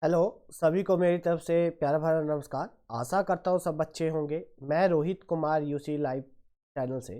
Hello. सभी को मेरी तरफ से प्यारा भरा नमस्कार। आशा करता हूँ सब अच्छे होंगे। मैं Rohit Kumar UC live channel से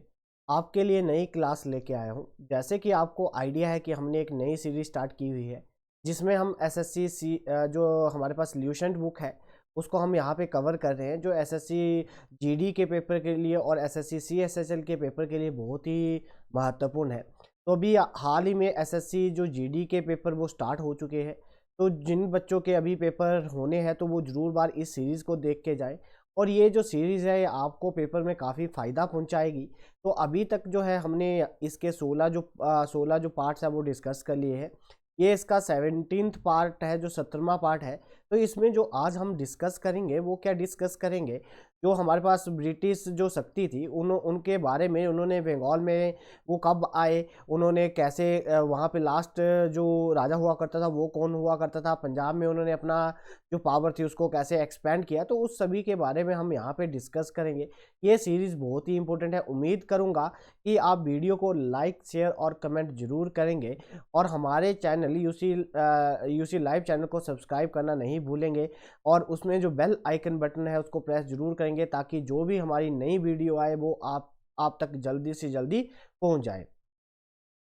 आपके लिए नई क्लास लेके आया हूँ। जैसे कि आपको आइडिया है कि हमने एक नई सीरीज स्टार्ट की हुई है जिसमें हम एसएससी जो हमारे पास ल्यूसेंट बुक है उसको हम यहाँ पे कवर कर रहे हैं, जो एसएससी जीडी के पेपर के लिए और एसएससी सीएसएसएल के पेपर के लिए बहुत ही महत्वपूर्ण है। तो अभी हाल ही में एसएससी जो जीडी के पेपर वो स्टार्ट हो चुके हैं। तो जिन बच्चों के अभी पेपर होने हैं तो वो ज़रूर बार इस सीरीज़ को देख के जाएं। और ये जो सीरीज़ है ये आपको पेपर में काफ़ी फ़ायदा पहुंचाएगी। तो अभी तक जो है हमने इसके 16 जो पार्ट्स हैं वो डिस्कस कर लिए हैं। ये इसका 17th पार्ट है, जो 17वां पार्ट है। तो इसमें जो आज हम डिस्कस करेंगे वो क्या डिस्कस करेंगे, जो हमारे पास ब्रिटिश जो शक्ति थी उनके बारे में, उन्होंने बंगाल में वो कब आए, उन्होंने कैसे वहाँ पे लास्ट जो राजा हुआ करता था वो कौन हुआ करता था, पंजाब में उन्होंने अपना जो पावर थी उसको कैसे एक्सपेंड किया, तो उस सभी के बारे में हम यहाँ पे डिस्कस करेंगे। ये सीरीज़ बहुत ही इंपॉर्टेंट है। उम्मीद करूँगा कि आप वीडियो को लाइक शेयर और कमेंट जरूर करेंगे और हमारे चैनल यूसी लाइव चैनल को सब्सक्राइब करना नहीं भूलेंगे और उसमें जो बेल आइकन बटन है उसको प्रेस जरूर करेंगे ताकि जो भी हमारी नई वीडियो आए वो आप तक जल्दी से जल्दी पहुंच जाए।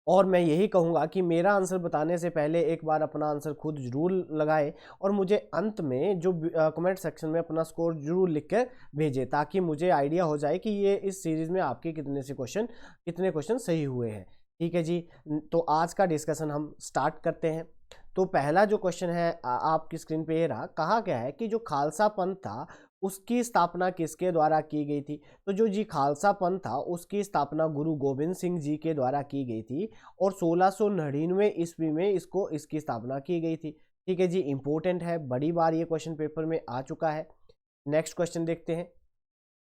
और मैं यही कहूँगा कि मेरा आंसर बताने से पहले एक बार अपना आंसर खुद जरूर लगाएं और मुझे अंत में जो कमेंट सेक्शन में अपना स्कोर जरूर लिख कर भेजें ताकि मुझे आइडिया हो जाए कि ये इस सीरीज़ में आपके कितने क्वेश्चन सही हुए हैं। ठीक है जी। तो आज का डिस्कशन हम स्टार्ट करते हैं। तो पहला जो क्वेश्चन है आपकी स्क्रीन पे ये रहा। कहा गया है कि जो खालसा पंथ था उसकी स्थापना किसके द्वारा की गई थी। तो जो जी खालसा पंथ था उसकी स्थापना गुरु गोविंद सिंह जी के द्वारा की गई थी और 1699 ईस्वी में इसकी स्थापना की गई थी। ठीक है जी, इंपॉर्टेंट है, बड़ी बार ये क्वेश्चन पेपर में आ चुका है। नेक्स्ट क्वेश्चन देखते हैं।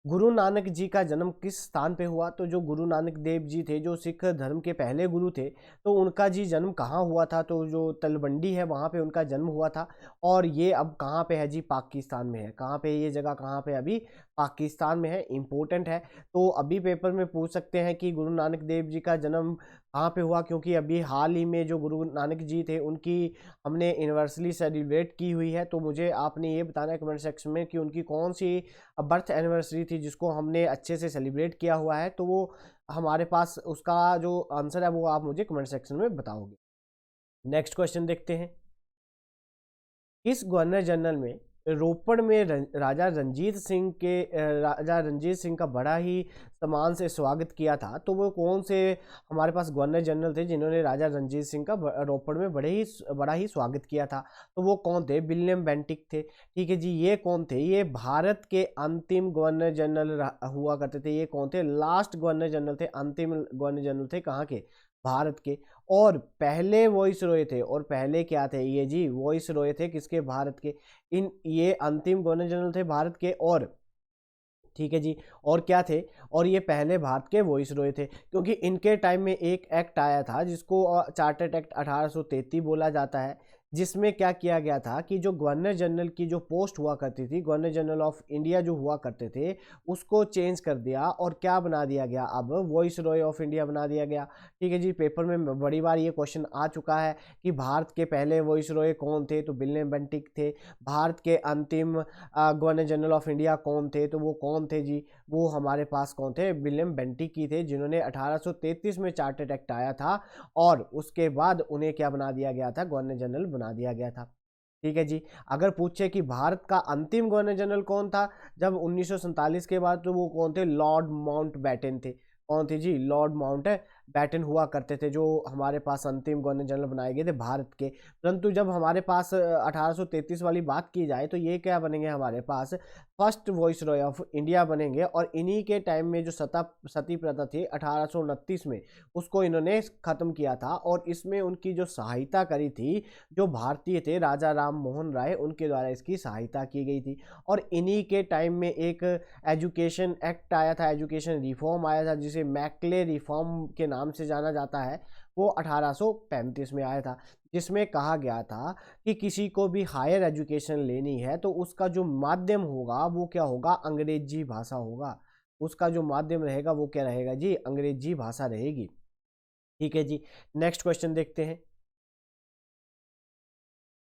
गुरु नानक जी का जन्म किस स्थान पे हुआ। तो जो गुरु नानक देव जी थे, जो सिख धर्म के पहले गुरु थे, तो उनका जी जन्म कहाँ हुआ था। तो जो तलवंडी है वहाँ पे उनका जन्म हुआ था और ये अब कहाँ पे है जी, पाकिस्तान में है। कहाँ पे ये जगह, कहाँ पे अभी पाकिस्तान में है, इम्पोर्टेंट है। तो अभी पेपर में पूछ सकते हैं कि गुरु नानक देव जी का जन्म कहाँ पे हुआ, क्योंकि अभी हाल ही में जो गुरु नानक जी थे उनकी हमने एनिवर्सरी सेलिब्रेट की हुई है। तो मुझे आपने ये बताना है कमेंट सेक्शन में कि उनकी कौन सी बर्थ एनिवर्सरी थी जिसको हमने अच्छे से सेलिब्रेट किया हुआ है। तो वो हमारे पास उसका जो आंसर है वो आप मुझे कमेंट सेक्शन में बताओगे। नेक्स्ट क्वेश्चन देखते हैं। किस गवर्नर जनरल में रोपड़ में राजा रंजीत सिंह का बड़ा ही सम्मान से स्वागत किया था। तो वो कौन से हमारे पास गवर्नर जनरल थे जिन्होंने राजा रंजीत सिंह का रोपड़ में बड़ा ही स्वागत किया था। तो वो कौन थे, विलियम बेंटिक थे। ठीक है जी, ये कौन थे, ये भारत के अंतिम गवर्नर जनरल हुआ करते थे। ये कौन थे, लास्ट गवर्नर जनरल थे, अंतिम गवर्नर जनरल थे, कहाँ के, भारत के। और पहले वॉइस रॉय थे, और पहले क्या थे ये जी, वॉइस रॉय थे किसके, भारत के। ये अंतिम गवर्नर जनरल थे भारत के। और ठीक है जी, और क्या थे, और ये पहले भारत के वॉइस रॉय थे, क्योंकि इनके टाइम में एक एक्ट आया था जिसको चार्टर्ड एक्ट 1833 बोला जाता है, जिसमें क्या किया गया था कि जो गवर्नर जनरल की जो पोस्ट हुआ करती थी, गवर्नर जनरल ऑफ इंडिया जो हुआ करते थे, उसको चेंज कर दिया और क्या बना दिया गया, अब वॉइस रॉय ऑफ इंडिया बना दिया गया। ठीक है जी, पेपर में बड़ी बार ये क्वेश्चन आ चुका है कि भारत के पहले वॉइस रॉय कौन थे, तो विलियम बेंटिक थे। भारत के अंतिम गवर्नर जनरल ऑफ इंडिया कौन थे, तो वो कौन थे जी, वो हमारे पास कौन थे, विलियम बेंटिक की थे, जिन्होंने 1833 में चार्टर्ड एक्ट आया था और उसके बाद उन्हें क्या बना दिया गया था, गवर्नर जनरल बना दिया गया था। ठीक है जी। अगर पूछे कि भारत का अंतिम गवर्नर जनरल कौन था जब 1947 के बाद, तो वो कौन थे, लॉर्ड माउंट बैटन थे। कौन थे जी, लॉर्ड माउंट बैटन हुआ करते थे, जो हमारे पास अंतिम गवर्नर जनरल बनाए गए थे भारत के। परंतु जब हमारे पास 1833 वाली बात की जाए तो ये क्या बनेंगे, हमारे पास first viceroy of India बनेंगे। और इन्हीं के टाइम में जो सती प्रथा थी 1829 में, उसको इन्होंने खत्म किया था और इसमें उनकी जो सहायता करी थी, जो भारतीय थे राजा राम मोहन राय, उनके द्वारा इसकी सहायता की गई थी। और इन्हीं के टाइम में एक एजुकेशन एक्ट आया था, एजुकेशन रिफॉर्म आया था, जिसे मैकले रिफॉर्म के नाम से जाना जाता है। वो 1835 में आया था, जिसमें कहा गया था कि किसी को भी हायर एजुकेशन लेनी है तो उसका जो माध्यम होगा वो क्या होगा, अंग्रेजी भाषा होगा। उसका जो माध्यम रहेगा वो क्या रहेगा जी, अंग्रेजी भाषा रहेगी। ठीक है जी। नेक्स्ट क्वेश्चन देखते हैं।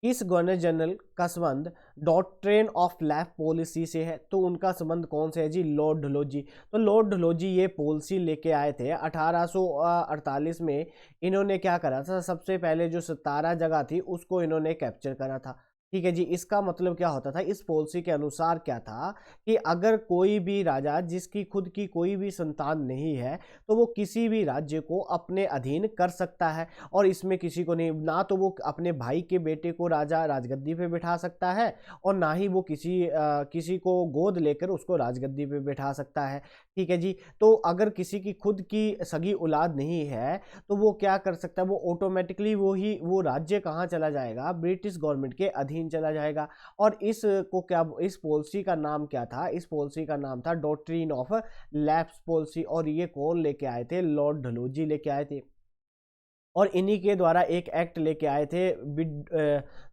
किस गवर्नर जनरल का संबंध डॉक्ट्रिन ऑफ लैफ पॉलिसी से है? तो उनका संबंध कौन से है जी? लॉर्ड डलहौजी। तो लॉर्ड डलहौजी ये पॉलिसी लेके आए थे 1848 में। इन्होंने क्या करा था, सबसे पहले जो 17 जगह थी उसको इन्होंने कैप्चर करा था। ठीक है जी। इसका मतलब क्या होता था, इस पॉलिसी के अनुसार क्या था कि अगर कोई भी राजा जिसकी खुद की कोई भी संतान नहीं है तो वो किसी भी राज्य को अपने अधीन कर सकता है, और इसमें किसी को नहीं, ना तो वो अपने भाई के बेटे को राजा राजगद्दी पे बिठा सकता है और ना ही वो किसी को गोद लेकर उसको राजगद्दी पे बिठा सकता है। ठीक है जी। तो अगर किसी की खुद की सगी औलाद नहीं है तो वो क्या कर सकता है, वो ऑटोमेटिकली वो राज्य कहाँ चला जाएगा, ब्रिटिश गवर्नमेंट के अधीन चला जाएगा। और इस पॉलिसी का नाम क्या था? इस पॉलिसी का नाम था डॉक्ट्रिन ऑफ लैप्स पॉलिसी। और ये कौन लेके आए थे? लॉर्ड डलहौजी लेके आए थे। और इन्हीं के द्वारा एक एक्ट लेके आए थे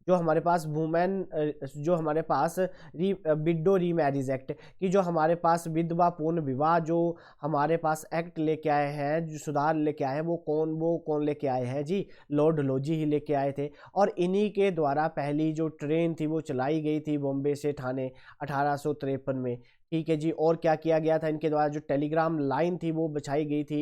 जो हमारे पास जो हमारे पास विडो रीमैरिज एक्ट, कि जो हमारे पास विधवा पूर्ण विवाह जो हमारे पास एक्ट लेके आए हैं, जो सुधार लेके आए हैं, वो कौन लेके आए हैं जी? लॉर्ड डलहौजी ही लेके आए थे। और इन्हीं के द्वारा पहली जो ट्रेन थी वो चलाई गई थी बॉम्बे से ठाणे 1853 में। ठीक है जी। और क्या किया गया था इनके द्वारा? जो टेलीग्राम लाइन थी वो बिछाई गई थी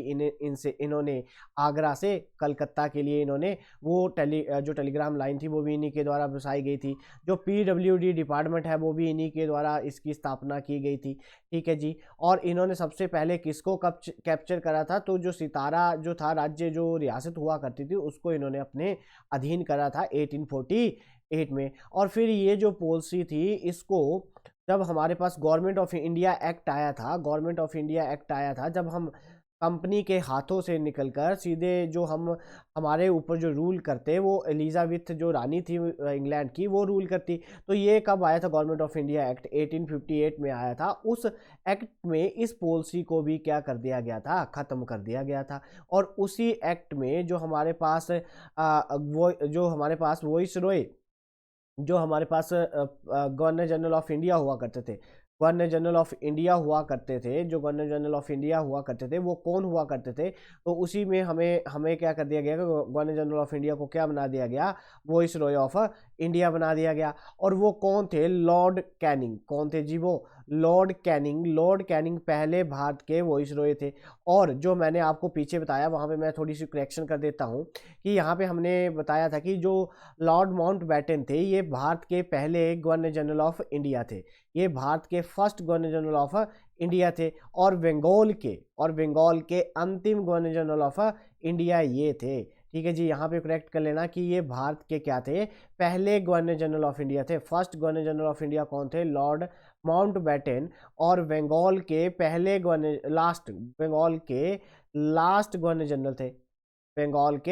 इन्होंने आगरा से कलकत्ता के लिए। इन्होंने जो टेलीग्राम लाइन थी वो भी इन्हीं के द्वारा बसाई गई थी। जो पीडब्ल्यूडी डिपार्टमेंट है वो भी इन्हीं के द्वारा इसकी स्थापना की गई थी। ठीक है जी। और इन्होंने सबसे पहले किसको कैप्चर करा था? तो जो सितारा जो था राज्य, जो रियासत हुआ करती थी, उसको इन्होंने अपने अधीन करा था 1848 में। और फिर ये जो पॉलिसी थी इसको जब हमारे पास गवर्नमेंट ऑफ इंडिया एक्ट आया था, जब हम कंपनी के हाथों से निकलकर सीधे जो हमारे ऊपर जो रूल करते, वो एलिजाबेथ जो रानी थी इंग्लैंड की, वो रूल करती। तो ये कब आया था? गवर्नमेंट ऑफ इंडिया एक्ट 1858 में आया था। उस एक्ट में इस पॉलिसी को भी क्या कर दिया गया था? ख़त्म कर दिया गया था। और उसी एक्ट में जो हमारे पास वॉइस रॉय, जो हमारे पास गवर्नर जनरल ऑफ इंडिया हुआ करते थे, जो गवर्नर जनरल ऑफ इंडिया हुआ करते थे वो कौन हुआ करते थे? तो उसी में हमें हमें क्या कर दिया गया? गवर्नर जनरल ऑफ इंडिया को क्या बना दिया गया? वॉइस रॉय ऑफ इंडिया बना दिया गया। और वो कौन थे? Lord Canning. कौन थे जी? वो लॉर्ड कैनिंग पहले भारत के वॉइस रॉय थे। और जो मैंने आपको पीछे बताया वहाँ पे मैं थोड़ी सी करेक्शन कर देता हूँ कि यहाँ पे हमने बताया था कि जो लॉर्ड माउंटबेटन थे ये भारत के पहले गवर्नर जनरल ऑफ इंडिया थे। ये भारत के first governor general of India थे। और बंगाल के अंतिम गवर्नर जनरल ऑफ इंडिया ये थे। ठीक है जी। यहाँ पे करेक्ट कर लेना कि ये भारत के क्या थे? पहले गवर्नर जनरल ऑफ इंडिया थे। First governor general of India कौन थे? Lord Mountbatten. और बंगाल के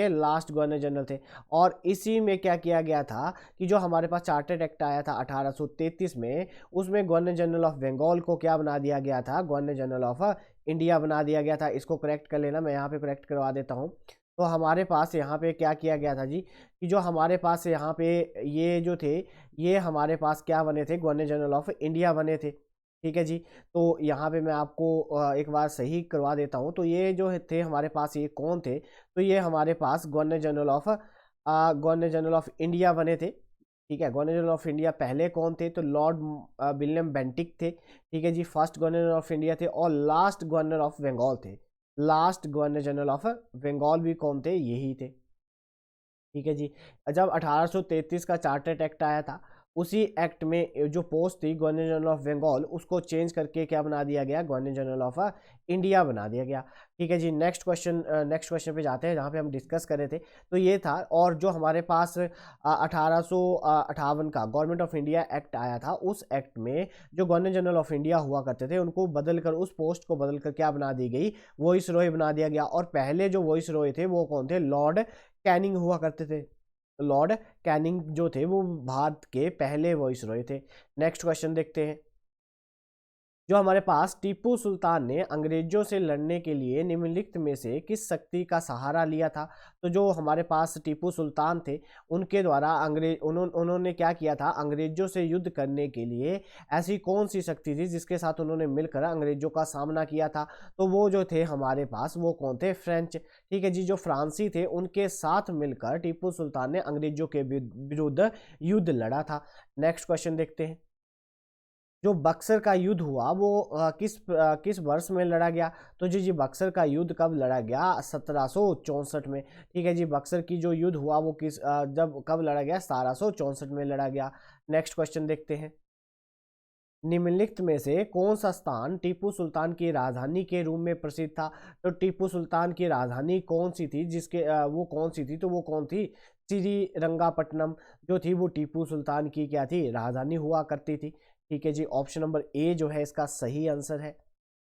लास्ट गवर्नर जनरल थे। और इसी में क्या किया गया था कि जो हमारे पास चार्टर्ड एक्ट आया था 1833 में, उसमें गवर्नर जनरल ऑफ बंगाल को क्या बना दिया गया था? गवर्नर जनरल ऑफ इंडिया बना दिया गया था। इसको करेक्ट कर लेना, मैं यहाँ पे करेक्ट करवा देता हूँ। तो हमारे पास यहाँ पे क्या किया गया था जी कि जो हमारे पास यहाँ पे ये जो थे, ये हमारे पास क्या बने थे? गवर्नर जनरल ऑफ इंडिया बने थे। ठीक है जी। तो यहाँ पे मैं आपको एक बार सही करवा देता हूँ। तो ये जो थे हमारे पास, ये कौन थे? तो ये हमारे पास गवर्नर जनरल ऑफ इंडिया बने थे। ठीक है। गवर्नर जनरल ऑफ इंडिया पहले कौन थे? तो लॉर्ड विलियम बेंटिक थे। ठीक है जी। First governor general of India थे। और लास्ट गवर्नर ऑफ बंगाल थे। Last governor general of Bengal भी कौन थे? यही थे। ठीक है जी। जब 1833 का चार्टर्ड एक्ट आया था, उसी एक्ट में जो पोस्ट थी गवर्नर जनरल ऑफ बंगाल, उसको चेंज करके क्या बना दिया गया? गवर्नर जनरल ऑफ इंडिया बना दिया गया। ठीक है जी। नेक्स्ट क्वेश्चन पे जाते हैं जहाँ पे हम डिस्कस कर रहे थे। तो ये था। और जो हमारे पास 1858 का गवर्नमेंट ऑफ इंडिया एक्ट आया था, उस एक्ट में जो गवर्नर जनरल ऑफ इंडिया हुआ करते थे उनको बदलकर, उस पोस्ट को बदलकर क्या बना दी गई? वॉइस रॉय बना दिया गया। और पहले जो वॉइस रॉय थे वो कौन थे? लॉर्ड कैनिंग हुआ करते थे। लॉर्ड कैनिंग जो थे वो भारत के पहले वॉइस रॉय थे। नेक्स्ट क्वेश्चन देखते हैं। जो हमारे पास टीपू सुल्तान ने अंग्रेजों से लड़ने के लिए निम्नलिखित में से किस शक्ति का सहारा लिया था। तो जो हमारे पास टीपू सुल्तान थे उनके द्वारा उन्होंने क्या किया था, अंग्रेजों से युद्ध करने के लिए ऐसी कौन सी शक्ति थी जिसके साथ उन्होंने मिलकर अंग्रेजों का सामना किया था। तो वो जो थे हमारे पास वो कौन थे, फ्रेंच। ठीक है जी, जो फ्रांसी थे उनके साथ मिलकर टीपू सुल्तान ने अंग्रेजों के विरुद्ध युद्ध लड़ा था। नेक्स्ट क्वेश्चन देखते हैं। जो बक्सर का युद्ध हुआ वो किस वर्ष में लड़ा गया। तो जी बक्सर का युद्ध कब लड़ा गया, 1764 में। ठीक है जी, बक्सर की जो युद्ध हुआ वो जब कब लड़ा गया, 1764 में लड़ा गया। नेक्स्ट क्वेश्चन देखते हैं। निम्नलिखित में से कौन सा स्थान टीपू सुल्तान की राजधानी के रूप में प्रसिद्ध था। तो टीपू सुल्तान की राजधानी कौन सी थी, वो कौन सी थी, तो वो कौन थी, श्रीरंगापट्टनम जो थी वो टीपू सुल्तान की क्या थी, राजधानी हुआ करती थी। ठीक है जी, ऑप्शन नंबर ए जो है इसका सही आंसर है।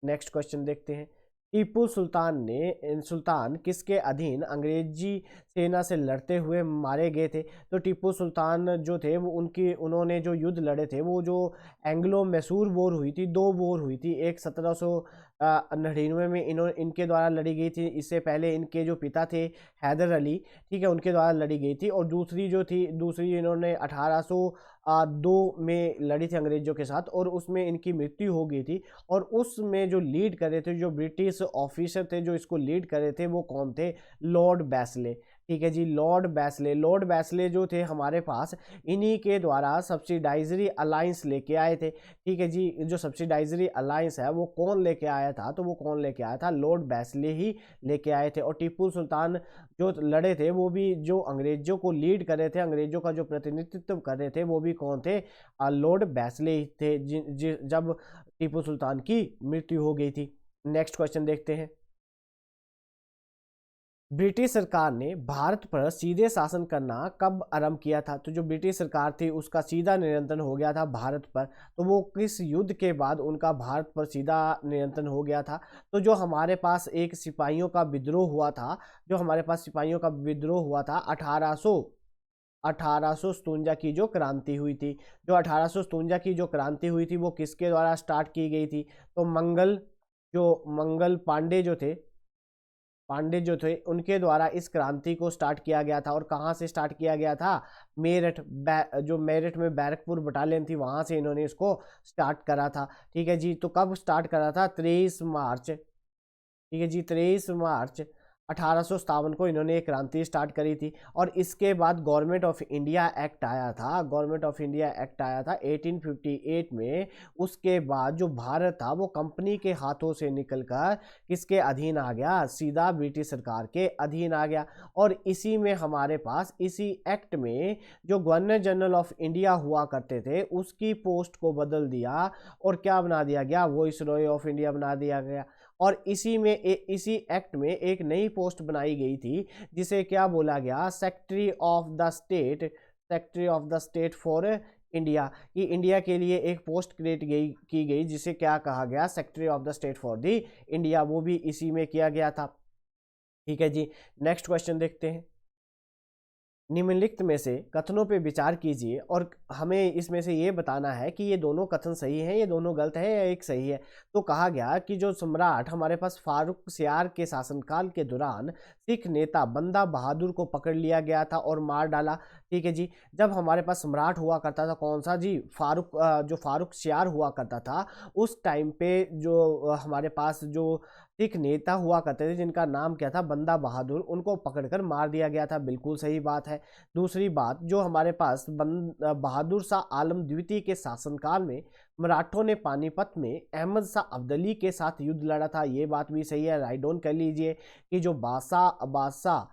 नेक्स्ट क्वेश्चन देखते हैं। टीपू सुल्तान किसके अधीन अंग्रेजी सेना से लड़ते हुए मारे गए थे। तो टीपू सुल्तान जो थे वो उन्होंने जो युद्ध लड़े थे वो जो एंग्लो मैसूर वॉर हुई थी, दो वॉर हुई थी। एक 1799 में इनके द्वारा लड़ी गई थी, इससे पहले इनके जो पिता थे हैदर अली, ठीक है, उनके द्वारा लड़ी गई थी। और दूसरी इन्होंने 1802 में लड़ी थी अंग्रेजों के साथ और उसमें इनकी मृत्यु हो गई थी। और उसमें जो लीड कर रहे थे, जो ब्रिटिश ऑफिसर थे जो इसको लीड कर रहे थे वो कौन थे, लॉर्ड बैस्ले। ठीक है जी, लॉर्ड बैस्ले जो थे हमारे पास, इन्हीं के द्वारा सब्सिडाइजरी अलायंस लेके आए थे। ठीक है जी, जो सब्सिडाइजरी अलायंस है वो कौन लेके आया था, तो वो कौन लेके आया था, लॉर्ड बैस्ले ही लेके आए थे। और टीपू सुल्तान जो लड़े थे वो भी जो अंग्रेजों को लीड कर रहे थे, अंग्रेजों का जो प्रतिनिधित्व कर रहे थे वो भी कौन थे, लॉर्ड बैस्ले ही थे जब टीपू सुल्तान की मृत्यु हो गई थी। नेक्स्ट क्वेश्चन देखते हैं। ब्रिटिश सरकार ने भारत पर सीधे शासन करना कब आरंभ किया था। तो जो ब्रिटिश सरकार थी उसका सीधा नियंत्रण हो गया था भारत पर, तो वो किस युद्ध के बाद उनका भारत पर सीधा नियंत्रण हो गया था। तो जो हमारे पास एक सिपाहियों का विद्रोह हुआ था, जो हमारे पास सिपाहियों का विद्रोह हुआ था 1857 की जो क्रांति हुई थी। जो 1857 की जो क्रांति हुई थी वो किसके द्वारा स्टार्ट की गई थी, तो मंगल पांडे जो थे उनके द्वारा इस क्रांति को स्टार्ट किया गया था। और कहाँ से स्टार्ट किया गया था, जो मेरठ में बैरकपुर बटालियन थी वहां से इन्होंने इसको स्टार्ट करा था। ठीक है जी, तो कब स्टार्ट करा था, 23 मार्च, ठीक है जी, 23 मार्च 1857 को इन्होंने एक क्रांति स्टार्ट करी थी। और इसके बाद गवर्नमेंट ऑफ इंडिया एक्ट आया था, 1858 में। उसके बाद जो भारत था वो कंपनी के हाथों से निकलकर किसके अधीन आ गया, सीधा ब्रिटिश सरकार के अधीन आ गया। और इसी में हमारे पास इसी एक्ट में जो गवर्नर जनरल ऑफ इंडिया हुआ करते थे उसकी पोस्ट को बदल दिया और क्या बना दिया गया, वाइसरॉय ऑफ इंडिया बना दिया गया। और इसी एक्ट में एक नई पोस्ट बनाई गई थी जिसे क्या बोला गया, secretary of the state for India. कि इंडिया के लिए एक पोस्ट की गई जिसे क्या कहा गया, secretary of the state for the India, वो भी इसी में किया गया था। ठीक है जी, नेक्स्ट क्वेश्चन देखते हैं। निम्नलिखित में से कथनों पे विचार कीजिए और हमें इसमें से ये बताना है कि ये दोनों कथन सही हैं, ये दोनों गलत है या एक सही है। तो कहा गया कि जो सम्राट हमारे पास फारूक सियार के शासनकाल के दौरान सिख नेता बंदा बहादुर को पकड़ लिया गया था और मार डाला। ठीक है जी, जब हमारे पास सम्राट हुआ करता था कौन सा जी, जो फारूक सियार हुआ करता था, उस टाइम पे जो हमारे पास जो सिख नेता हुआ करते थे जिनका नाम क्या था, बंदा बहादुर, उनको पकड़कर मार दिया गया था। बिल्कुल सही बात है। दूसरी बात, जो हमारे पास बहादुर शाह आलम द्वितीय के शासनकाल में मराठों ने पानीपत में अहमद शाह अब्दाली के साथ युद्ध लड़ा था, ये बात भी सही है। राइट डाउन कर लीजिए कि जो बादशाह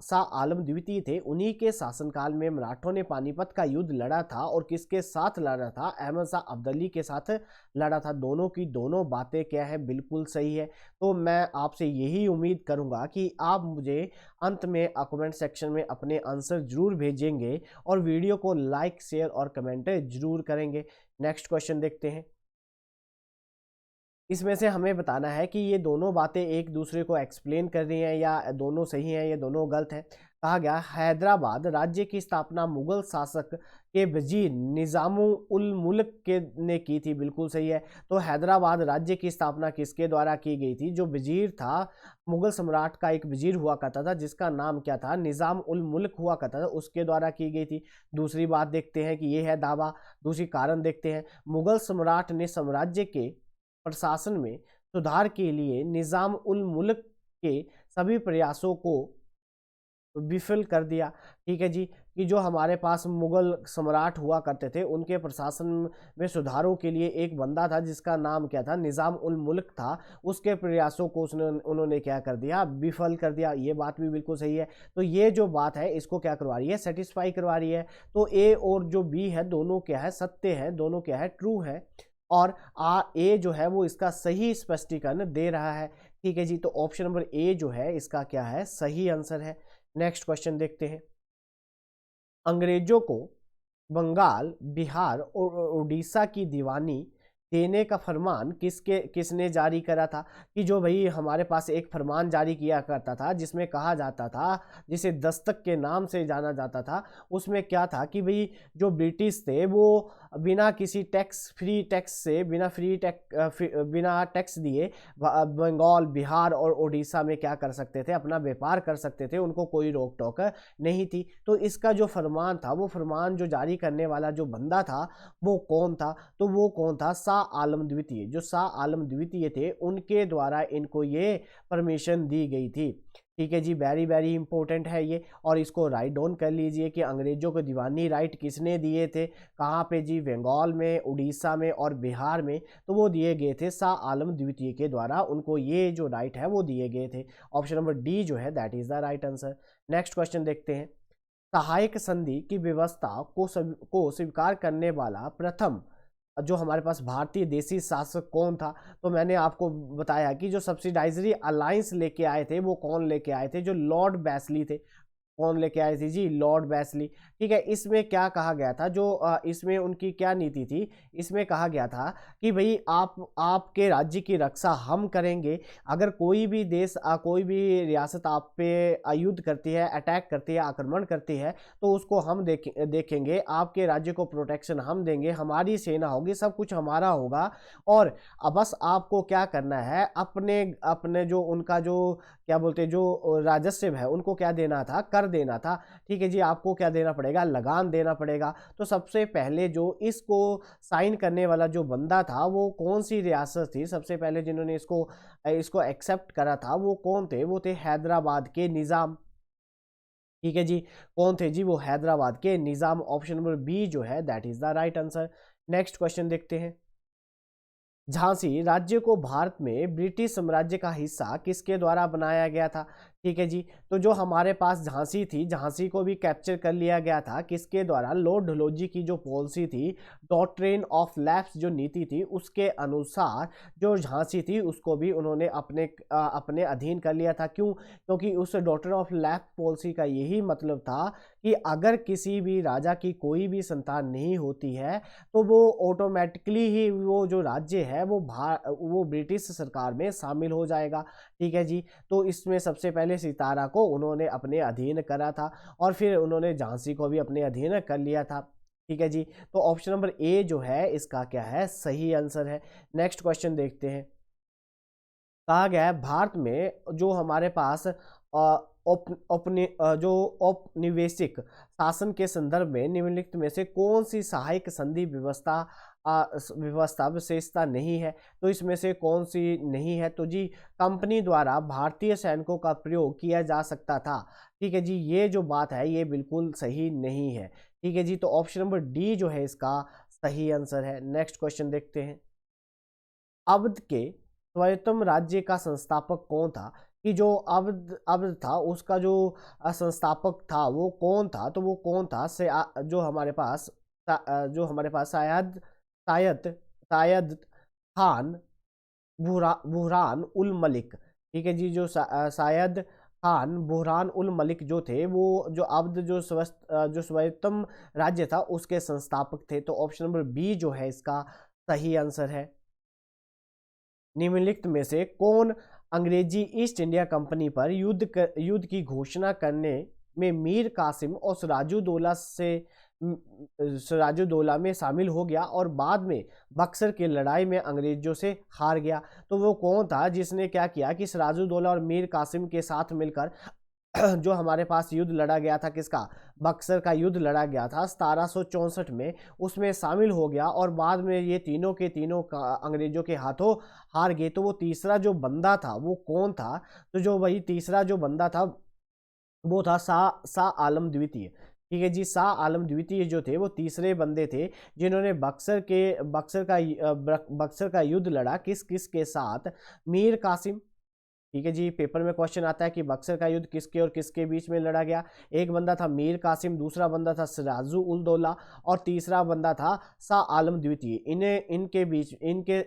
शाह आलम द्वितीय थे उन्हीं के शासनकाल में मराठों ने पानीपत का युद्ध लड़ा था। और किसके साथ लड़ा था, अहमद शाह अब्दाली के साथ लड़ा था। दोनों की दोनों बातें क्या है, बिल्कुल सही है। तो मैं आपसे यही उम्मीद करूंगा कि आप मुझे अंत में कमेंट सेक्शन में अपने आंसर जरूर भेजेंगे और वीडियो को लाइक शेयर और कमेंट जरूर करेंगे। नेक्स्ट क्वेश्चन देखते हैं। इसमें से हमें बताना है कि ये दोनों बातें एक दूसरे को एक्सप्लेन कर रही हैं या दोनों सही हैं या दोनों गलत हैं। कहा गया हैदराबाद राज्य की स्थापना मुगल शासक के वजीर निजामुल उल मुल्क के ने की थी। बिल्कुल सही है। तो हैदराबाद राज्य की स्थापना किसके द्वारा की गई थी? जो वजीर था, मुगल सम्राट का एक वजीर हुआ करता था जिसका नाम क्या था? निजाम उल मुल्क हुआ करता था, उसके द्वारा की गई थी। दूसरी बात देखते हैं कि यह है दावा। दूसरी कारण देखते हैं, मुगल सम्राट ने साम्राज्य के प्रशासन में सुधार के लिए निजाम उल मुल्क के सभी प्रयासों को विफल कर दिया। ठीक है जी, कि जो हमारे पास मुगल सम्राट हुआ करते थे उनके प्रशासन में सुधारों के लिए एक बंदा था जिसका नाम क्या था? निजाम उल मुल्क था। उसके प्रयासों को उन्होंने क्या कर दिया? विफल कर दिया। ये बात भी बिल्कुल सही है। तो ये जो बात है इसको क्या करवा रही है? सेटिस्फाई करवा रही है। तो ए और जो बी है दोनों क्या है? सत्य है, दोनों क्या है? ट्रू है। और ए जो है वो इसका सही स्पष्टीकरण दे रहा है। ठीक है जी, तो ऑप्शन नंबर ए जो है इसका क्या है? सही आंसर है। नेक्स्ट क्वेश्चन देखते हैं। अंग्रेजों को बंगाल, बिहार और उड़ीसा की दीवानी देने का फरमान किसने जारी करा था? कि जो भाई हमारे पास एक फरमान जारी किया करता था जिसमें कहा जाता था, जिसे दस्तक के नाम से जाना जाता था, उसमें क्या था कि भाई जो ब्रिटिश थे वो बिना किसी टैक्स से, बिना टैक्स दिए बंगाल, बिहार और उड़ीसा में क्या कर सकते थे? अपना व्यापार कर सकते थे, उनको कोई रोक टोक नहीं थी। तो इसका जो फरमान था, वो फरमान जो जारी करने वाला जो बंदा था वो कौन था? तो वो कौन था? शाह आलम द्वितीय। जो शाह आलम द्वितीय थे उनके द्वारा इनको ये परमिशन दी गई थी। ठीक है जी, वेरी वेरी इंपॉर्टेंट है ये, और इसको राइट डाउन कर लीजिए कि अंग्रेजों को दीवानी राइट किसने दिए थे? कहाँ पे जी? बंगाल में, उड़ीसा में और बिहार में। तो वो दिए गए थे शाह आलम द्वितीय के द्वारा, उनको ये जो राइट है वो दिए गए थे। ऑप्शन नंबर डी जो है that is the right answer. Next question देखते हैं। सहायक संधि की व्यवस्था को स्वीकार करने वाला प्रथम जो हमारे पास भारतीय देशी शासक कौन था? तो मैंने आपको बताया कि जो सब्सिडाइजरी अलायंस लेके आए थे वो कौन लेके आए थे? जो लॉर्ड बैसली थे। कौन लेके आए थे जी? लॉर्ड बैसली। ठीक है, इसमें क्या कहा गया था? जो इसमें उनकी क्या नीति थी? इसमें कहा गया था कि भाई आपके राज्य की रक्षा हम करेंगे। अगर कोई भी देश, कोई भी रियासत आप पे युद्ध करती है, अटैक करती है, आक्रमण करती है, तो उसको हम देखेंगे। आपके राज्य को प्रोटेक्शन हम देंगे, हमारी सेना होगी, सब कुछ हमारा होगा। और अब बस आपको क्या करना है? अपने अपने जो उनका जो क्या बोलते हैं, जो राजस्व है उनको क्या देना था? कर देना था। ठीक है जी, आपको क्या देना पड़ेगा? लगान देना पड़ेगा। तो सबसे पहले जो इसको साइन करने वाला जो बंदा था वो कौन सी रियासत थी? सबसे पहले जिन्होंने इसको इसको एक्सेप्ट करा था वो कौन थे? वो थे हैदराबाद के निजाम। ठीक है जी, कौन थे जी? वो हैदराबाद के निजाम। ऑप्शन नंबर बी जो है that is the right answer. Next question देखते हैं। झांसी राज्य को भारत में ब्रिटिश साम्राज्य का हिस्सा किसके द्वारा बनाया गया था? ठीक है जी, तो जो हमारे पास झांसी थी, झांसी को भी कैप्चर कर लिया गया था किसके द्वारा? लॉर्ड डलहौजी की जो पॉलिसी थी, डॉक्ट्रिन ऑफ लैप्स जो नीति थी, उसके अनुसार जो झांसी थी उसको भी उन्होंने अपने अधीन कर लिया था। क्यों? क्योंकि उस डॉक्ट्रिन ऑफ लैप्स पॉलिसी का यही मतलब था कि अगर किसी भी राजा की कोई भी संतान नहीं होती है तो वो ऑटोमेटिकली ही वो जो राज्य है वो ब्रिटिश सरकार में शामिल हो जाएगा। ठीक है जी, तो इसमें सबसे पहले सितारा को उन्होंने अपने अधीन करा था और फिर उन्होंने झांसी को भी अपने अधीन कर लिया था। ठीक है जी, तो ऑप्शन नंबर ए जो है इसका क्या है? सही आंसर है। नेक्स्ट क्वेश्चन देखते हैं। कहा गया है भारत में जो हमारे पास जो औपनिवेशिक शासन के संदर्भ में निम्नलिखित में से कौन सी सहायक संधि व्यवस्था विशेषता नहीं है? तो इसमें से कौन सी नहीं है? तो जी, कंपनी द्वारा भारतीय सैनिकों का प्रयोग किया जा सकता था। ठीक है जी, ये जो बात है ये बिल्कुल सही नहीं है। ठीक है जी, तो ऑप्शन नंबर डी जो है इसका सही आंसर है। नेक्स्ट क्वेश्चन देखते हैं। अवध के स्वायत्तम राज्य का संस्थापक कौन था? कि जो अवध अवध था उसका जो संस्थापक था वो कौन था? तो वो कौन था? से जो हमारे पास शायद शायद शायद खान बुरहान उल मलिक। ठीक है जी, जो शायद खान बुरहान उल मलिक जो थे वो जो अवध जो स्वायत्तम राज्य था उसके संस्थापक थे। तो ऑप्शन नंबर बी जो है इसका सही आंसर है। निम्नलिखित में से कौन अंग्रेजी ईस्ट इंडिया कंपनी पर युद्ध की घोषणा करने में मीर कासिम और सिराजुद्दौला में शामिल हो गया और बाद में बक्सर की लड़ाई में अंग्रेजों से हार गया। तो वो कौन था जिसने क्या किया कि सिराजुद्दौला और मीर कासिम के साथ मिलकर जो हमारे पास युद्ध लड़ा गया था, किसका, बक्सर का युद्ध लड़ा गया था 1764 में, उसमें शामिल हो गया और बाद में ये तीनों के तीनों अंग्रेजों के हाथों हार गए। तो वो तीसरा जो बंदा था वो कौन था? तो जो वही तीसरा जो बंदा था वो था शाह आलम द्वितीय। ठीक है जी, शाह आलम द्वितीय जो थे वो तीसरे बंदे थे जिन्होंने बक्सर का युद्ध लड़ा किस किस के साथ? मीर कासिम। ठीक है जी, पेपर में क्वेश्चन आता है कि बक्सर का युद्ध किसके और किसके बीच में लड़ा गया। एक बंदा था मीर कासिम, दूसरा बंदा था सिराजु उल दौला और तीसरा बंदा था शाह आलम द्वितीय।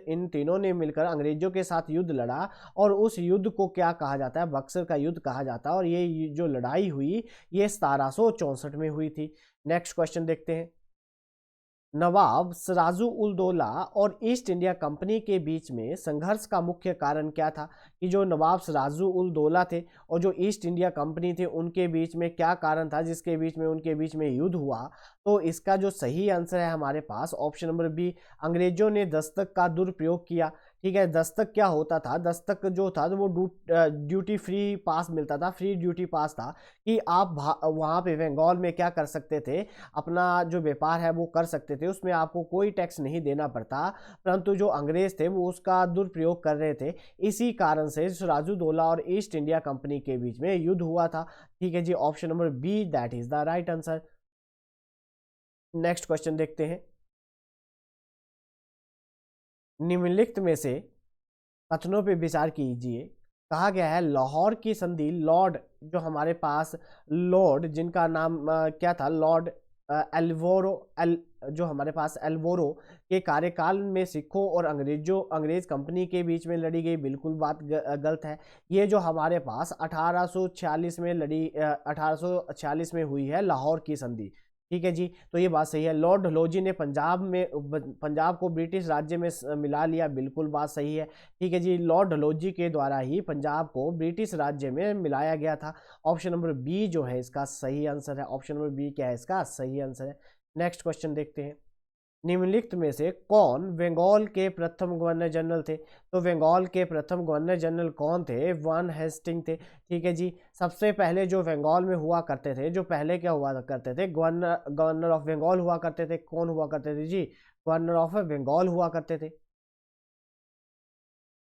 इन तीनों ने मिलकर अंग्रेजों के साथ युद्ध लड़ा और उस युद्ध को क्या कहा जाता है? बक्सर का युद्ध कहा जाता है। और ये जो लड़ाई हुई ये 1764 में हुई थी। नेक्स्ट क्वेश्चन देखते हैं। नवाब सिराजु उल दौला और ईस्ट इंडिया कंपनी के बीच में संघर्ष का मुख्य कारण क्या था? कि जो नवाब सिराजु उल दौला थे और जो ईस्ट इंडिया कंपनी थे उनके बीच में क्या कारण था जिसके बीच में उनके बीच में युद्ध हुआ? तो इसका जो सही आंसर है हमारे पास ऑप्शन नंबर बी, अंग्रेजों ने दस्तक का दुरुपयोग किया। ठीक है, दस्तक क्या होता था? दस्तक जो था तो वो ड्यूटी फ्री पास मिलता था, फ्री ड्यूटी पास था कि आप वहाँ पे बंगाल में क्या कर सकते थे, अपना जो व्यापार है वो कर सकते थे, उसमें आपको कोई टैक्स नहीं देना पड़ता। परंतु जो अंग्रेज थे वो उसका दुरुपयोग कर रहे थे, इसी कारण से सिराजुद्दौला और ईस्ट इंडिया कंपनी के बीच में युद्ध हुआ था। ठीक है जी, option number B that is the right answer. Next question देखते हैं। निम्नलिखित में से कथनों पे विचार कीजिए। कहा गया है लाहौर की संधि लॉर्ड, जो हमारे पास लॉर्ड जिनका नाम क्या था, लॉर्ड जो हमारे पास एल्वोरो के कार्यकाल में सिखों और अंग्रेज कंपनी के बीच में लड़ी गई, बिल्कुल बात गलत है। ये जो हमारे पास 1846 में हुई है लाहौर की संधि। ठीक है जी, तो ये बात सही है। लॉर्ड डलहौजी ने पंजाब को ब्रिटिश राज्य में मिला लिया, बिल्कुल बात सही है। ठीक है जी, लॉर्ड डलहौजी के द्वारा ही पंजाब को ब्रिटिश राज्य में मिलाया गया था। ऑप्शन नंबर बी जो है इसका सही आंसर है। ऑप्शन नंबर बी क्या है इसका सही आंसर है। नेक्स्ट क्वेश्चन देखते हैं। निम्नलिखित में से कौन बंगाल के प्रथम गवर्नर जनरल थे? तो बंगाल के प्रथम गवर्नर जनरल कौन थे? वन हेस्टिंग थे। ठीक है जी, सबसे पहले जो बंगाल में हुआ करते थे, जो पहले क्या हुआ करते थे, गवर्नर ऑफ बंगाल हुआ करते थे। कौन हुआ करते थे जी? गवर्नर ऑफ बंगाल हुआ करते थे।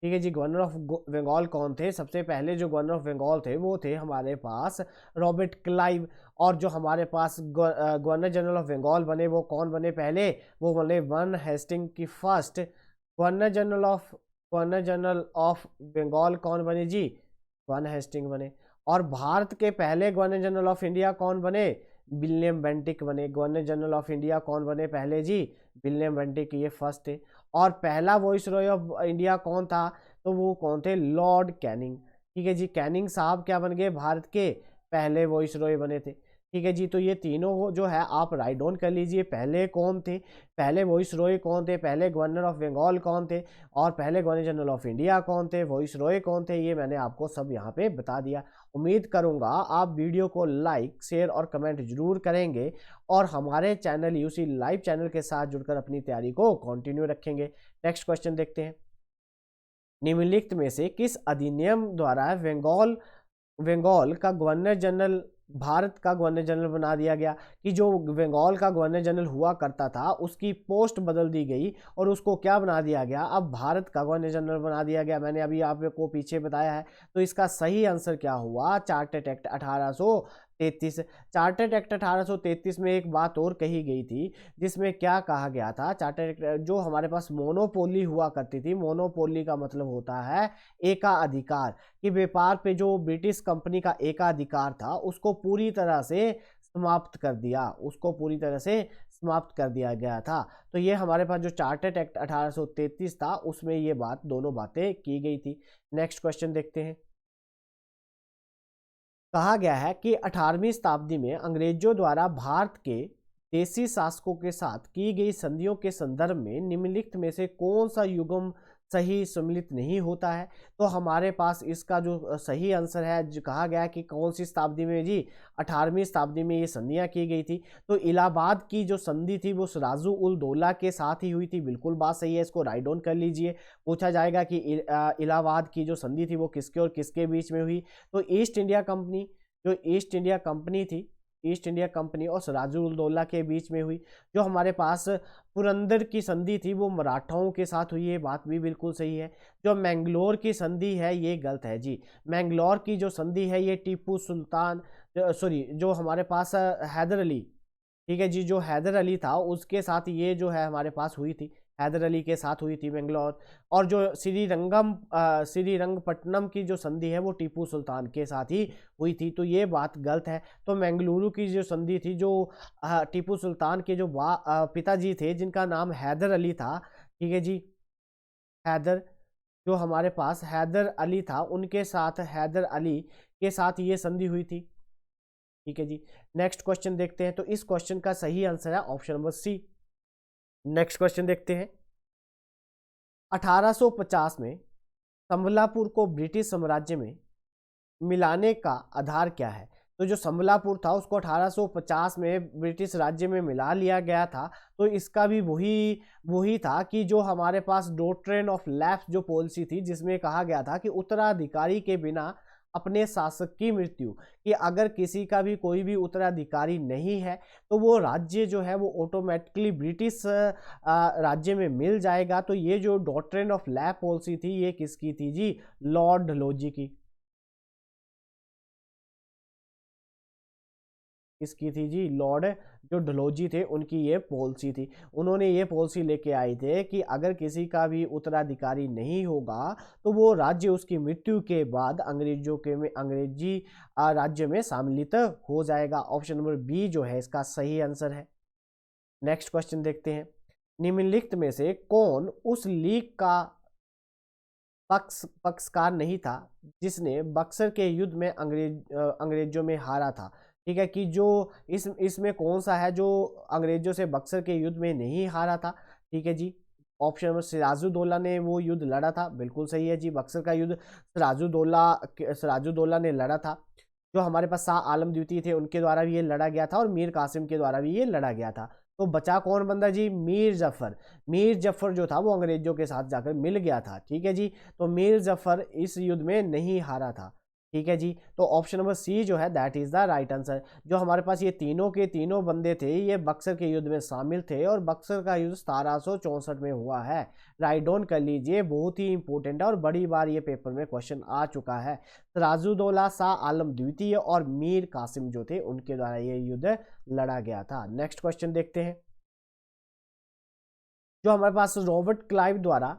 ठीक है जी, गवर्नर ऑफ बंगाल कौन थे? सबसे पहले जो गवर्नर ऑफ बंगाल थे वो थे हमारे पास रॉबर्ट क्लाइव। और जो हमारे पास गवर्नर जनरल ऑफ बंगाल बने वो कौन बने पहले? वो बने वन हेस्टिंग की first governor general of Bengal कौन बने जी? वन हेस्टिंग बने। और भारत के पहले गवर्नर जनरल ऑफ इंडिया कौन बने? विलियम बेंटिक बने। गवर्नर जनरल ऑफ इंडिया कौन बने पहले जी? विलियम बेंटिक, ये फर्स्ट थे। और पहला वॉइस रॉय ऑफ इंडिया कौन था? तो वो कौन थे? Lord Canning. ठीक है जी, कैनिंग साहब क्या बन गए? भारत के पहले वॉइस रॉय बने थे। ठीक है जी, तो ये तीनों जो है आप राइट डाउन कर लीजिए। पहले कौन थे, पहले वॉइस रॉय कौन थे, पहले गवर्नर ऑफ बंगाल कौन थे, और पहले गवर्नर जनरल ऑफ इंडिया कौन थे, वॉइस रॉय कौन थे, ये मैंने आपको सब यहाँ पे बता दिया। उम्मीद करूँगा आप वीडियो को लाइक शेयर और कमेंट जरूर करेंगे और हमारे चैनल यूसी लाइव चैनल के साथ जुड़कर अपनी तैयारी को कंटिन्यू रखेंगे। नेक्स्ट क्वेश्चन देखते हैं। निम्नलिखित में से किस अधिनियम द्वारा बंगाल का गवर्नर जनरल भारत का गवर्नर जनरल बना दिया गया? कि जो बंगाल का गवर्नर जनरल हुआ करता था उसकी पोस्ट बदल दी गई और उसको क्या बना दिया गया? अब भारत का गवर्नर जनरल बना दिया गया। मैंने अभी आपको पीछे बताया है। तो इसका सही आंसर क्या हुआ? Chartered act 1833। चार्टर्ड एक्ट 1833 में एक बात और कही गई थी जिसमें क्या कहा गया था? चार्टर्ड एक्ट जो हमारे पास मोनोपोली हुआ करती थी, मोनोपोली का मतलब होता है एकाधिकार, कि व्यापार पे जो ब्रिटिश कंपनी का एकाधिकार था उसको पूरी तरह से समाप्त कर दिया, उसको पूरी तरह से समाप्त कर दिया गया था। तो ये हमारे पास जो चार्टर्ड एक्ट 1833 था उसमें ये बात दोनों बातें की गई थी। नेक्स्ट क्वेश्चन देखते हैं। कहा गया है कि 18वीं शताब्दी में अंग्रेजों द्वारा भारत के देशी शासकों के साथ की गई संधियों के संदर्भ में निम्नलिखित में से कौन सा युग्म सही सम्मिलित नहीं होता है। तो हमारे पास इसका जो सही आंसर है, जो कहा गया कि कौन सी शताब्दी में जी, 18वीं शताब्दी में ये संधियां की गई थी। तो इलाहाबाद की जो संधि थी वो सिराजु उल दौला के साथ ही हुई थी। बिल्कुल बात सही है, इसको राइट डाउन कर लीजिए। पूछा जाएगा कि इलाहाबाद की जो संधि थी वो किसके और किसके बीच में हुई। तो ईस्ट इंडिया कंपनी, जो ईस्ट इंडिया कंपनी थी, ईस्ट इंडिया कंपनी और सिराजु उल दौला के बीच में हुई। जो हमारे पास पुरंदर की संधि थी वो मराठाओं के साथ हुई है, बात भी बिल्कुल सही है। जो मैंगलोर की संधि है ये गलत है जी। मैंगलोर की जो संधि है ये टीपू सुल्तान, सॉरी, जो हमारे पास हैदर अली, ठीक है जी, जो हैदर अली था उसके साथ ये जो है हमारे पास हुई थी, हैदर अली के साथ हुई थी मैंगलोर। और जो श्रीरंगपट्टनम की जो संधि है वो टीपू सुल्तान के साथ ही हुई थी। तो ये बात गलत है। तो मैंगलुरु की जो संधि थी, जो टीपू सुल्तान के जो पिताजी थे जिनका नाम हैदर अली था, ठीक है जी, हैदर, जो हमारे पास हैदर अली था उनके साथ, हैदर अली के साथ ये संधि हुई थी। ठीक है जी, नेक्स्ट क्वेश्चन देखते हैं। तो इस क्वेश्चन का सही आंसर है option number C. Next question देखते हैं। 1850 में संबलापुर को ब्रिटिश साम्राज्य में मिलाने का आधार क्या है? तो जो संबलापुर था उसको 1850 में ब्रिटिश राज्य में मिला लिया गया था। तो इसका भी वही था कि जो हमारे पास डॉक्ट्रिन ऑफ लैप्स जो पॉलिसी थी, जिसमें कहा गया था कि उत्तराधिकारी के बिना अपने शासक की मृत्यु, कि अगर किसी का भी कोई भी उत्तराधिकारी नहीं है तो वो राज्य जो है वो ऑटोमेटिकली ब्रिटिश राज्य में मिल जाएगा। तो ये जो डॉक्ट्रिन ऑफ लैप पॉलिसी थी ये किसकी थी जी? लॉर्ड डलहौजी की। किसकी थी जी? लॉर्ड जो डलहौजी थे उनकी ये पॉलिसी थी। उन्होंने ये पॉलिसी लेके आए थे कि अगर किसी का भी उत्तराधिकारी नहीं होगा तो वो राज्य उसकी मृत्यु के बाद अंग्रेजी राज्य में सम्मिलित हो जाएगा। ऑप्शन नंबर बी जो है इसका सही आंसर है। नेक्स्ट क्वेश्चन देखते हैं। निम्नलिखित में से कौन उस लीग का पक्षकार नहीं था जिसने बक्सर के युद्ध में अंग्रेजों में हारा था? ठीक है, कि जो इसमें कौन सा है जो अंग्रेजों से बक्सर के युद्ध में नहीं हारा था? ठीक है जी, ऑप्शन नंबर सिराजुद्दौला ने वो युद्ध लड़ा था। बिल्कुल सही है जी, बक्सर का युद्ध सिराजुद्दौला ने लड़ा था। जो हमारे पास शाह आलम द्वितीय थे उनके द्वारा भी ये लड़ा गया था और मीर कासिम के द्वारा भी ये लड़ा गया था। तो बचा कौन बंदा जी? मीर जफर। मीर जफर जो था वो अंग्रेजों के साथ जाकर मिल गया था। ठीक है जी, तो मीर जफर इस युद्ध में नहीं हारा था। ठीक है जी, तो ऑप्शन नंबर सी जो है that is the right answer. जो हमारे पास ये तीनों के तीनों बंदे थे ये बक्सर के युद्ध में शामिल थे और बक्सर का युद्ध 1764 में हुआ है। राइट डाउन कर लीजिए, बहुत ही इंपॉर्टेंट है और बड़ी बार ये पेपर में क्वेश्चन आ चुका है। सिराजुद्दौला, शाह आलम द्वितीय और मीर कासिम जो थे उनके द्वारा ये युद्ध लड़ा गया था। नेक्स्ट क्वेश्चन देखते हैं। जो हमारे पास रॉबर्ट क्लाइव द्वारा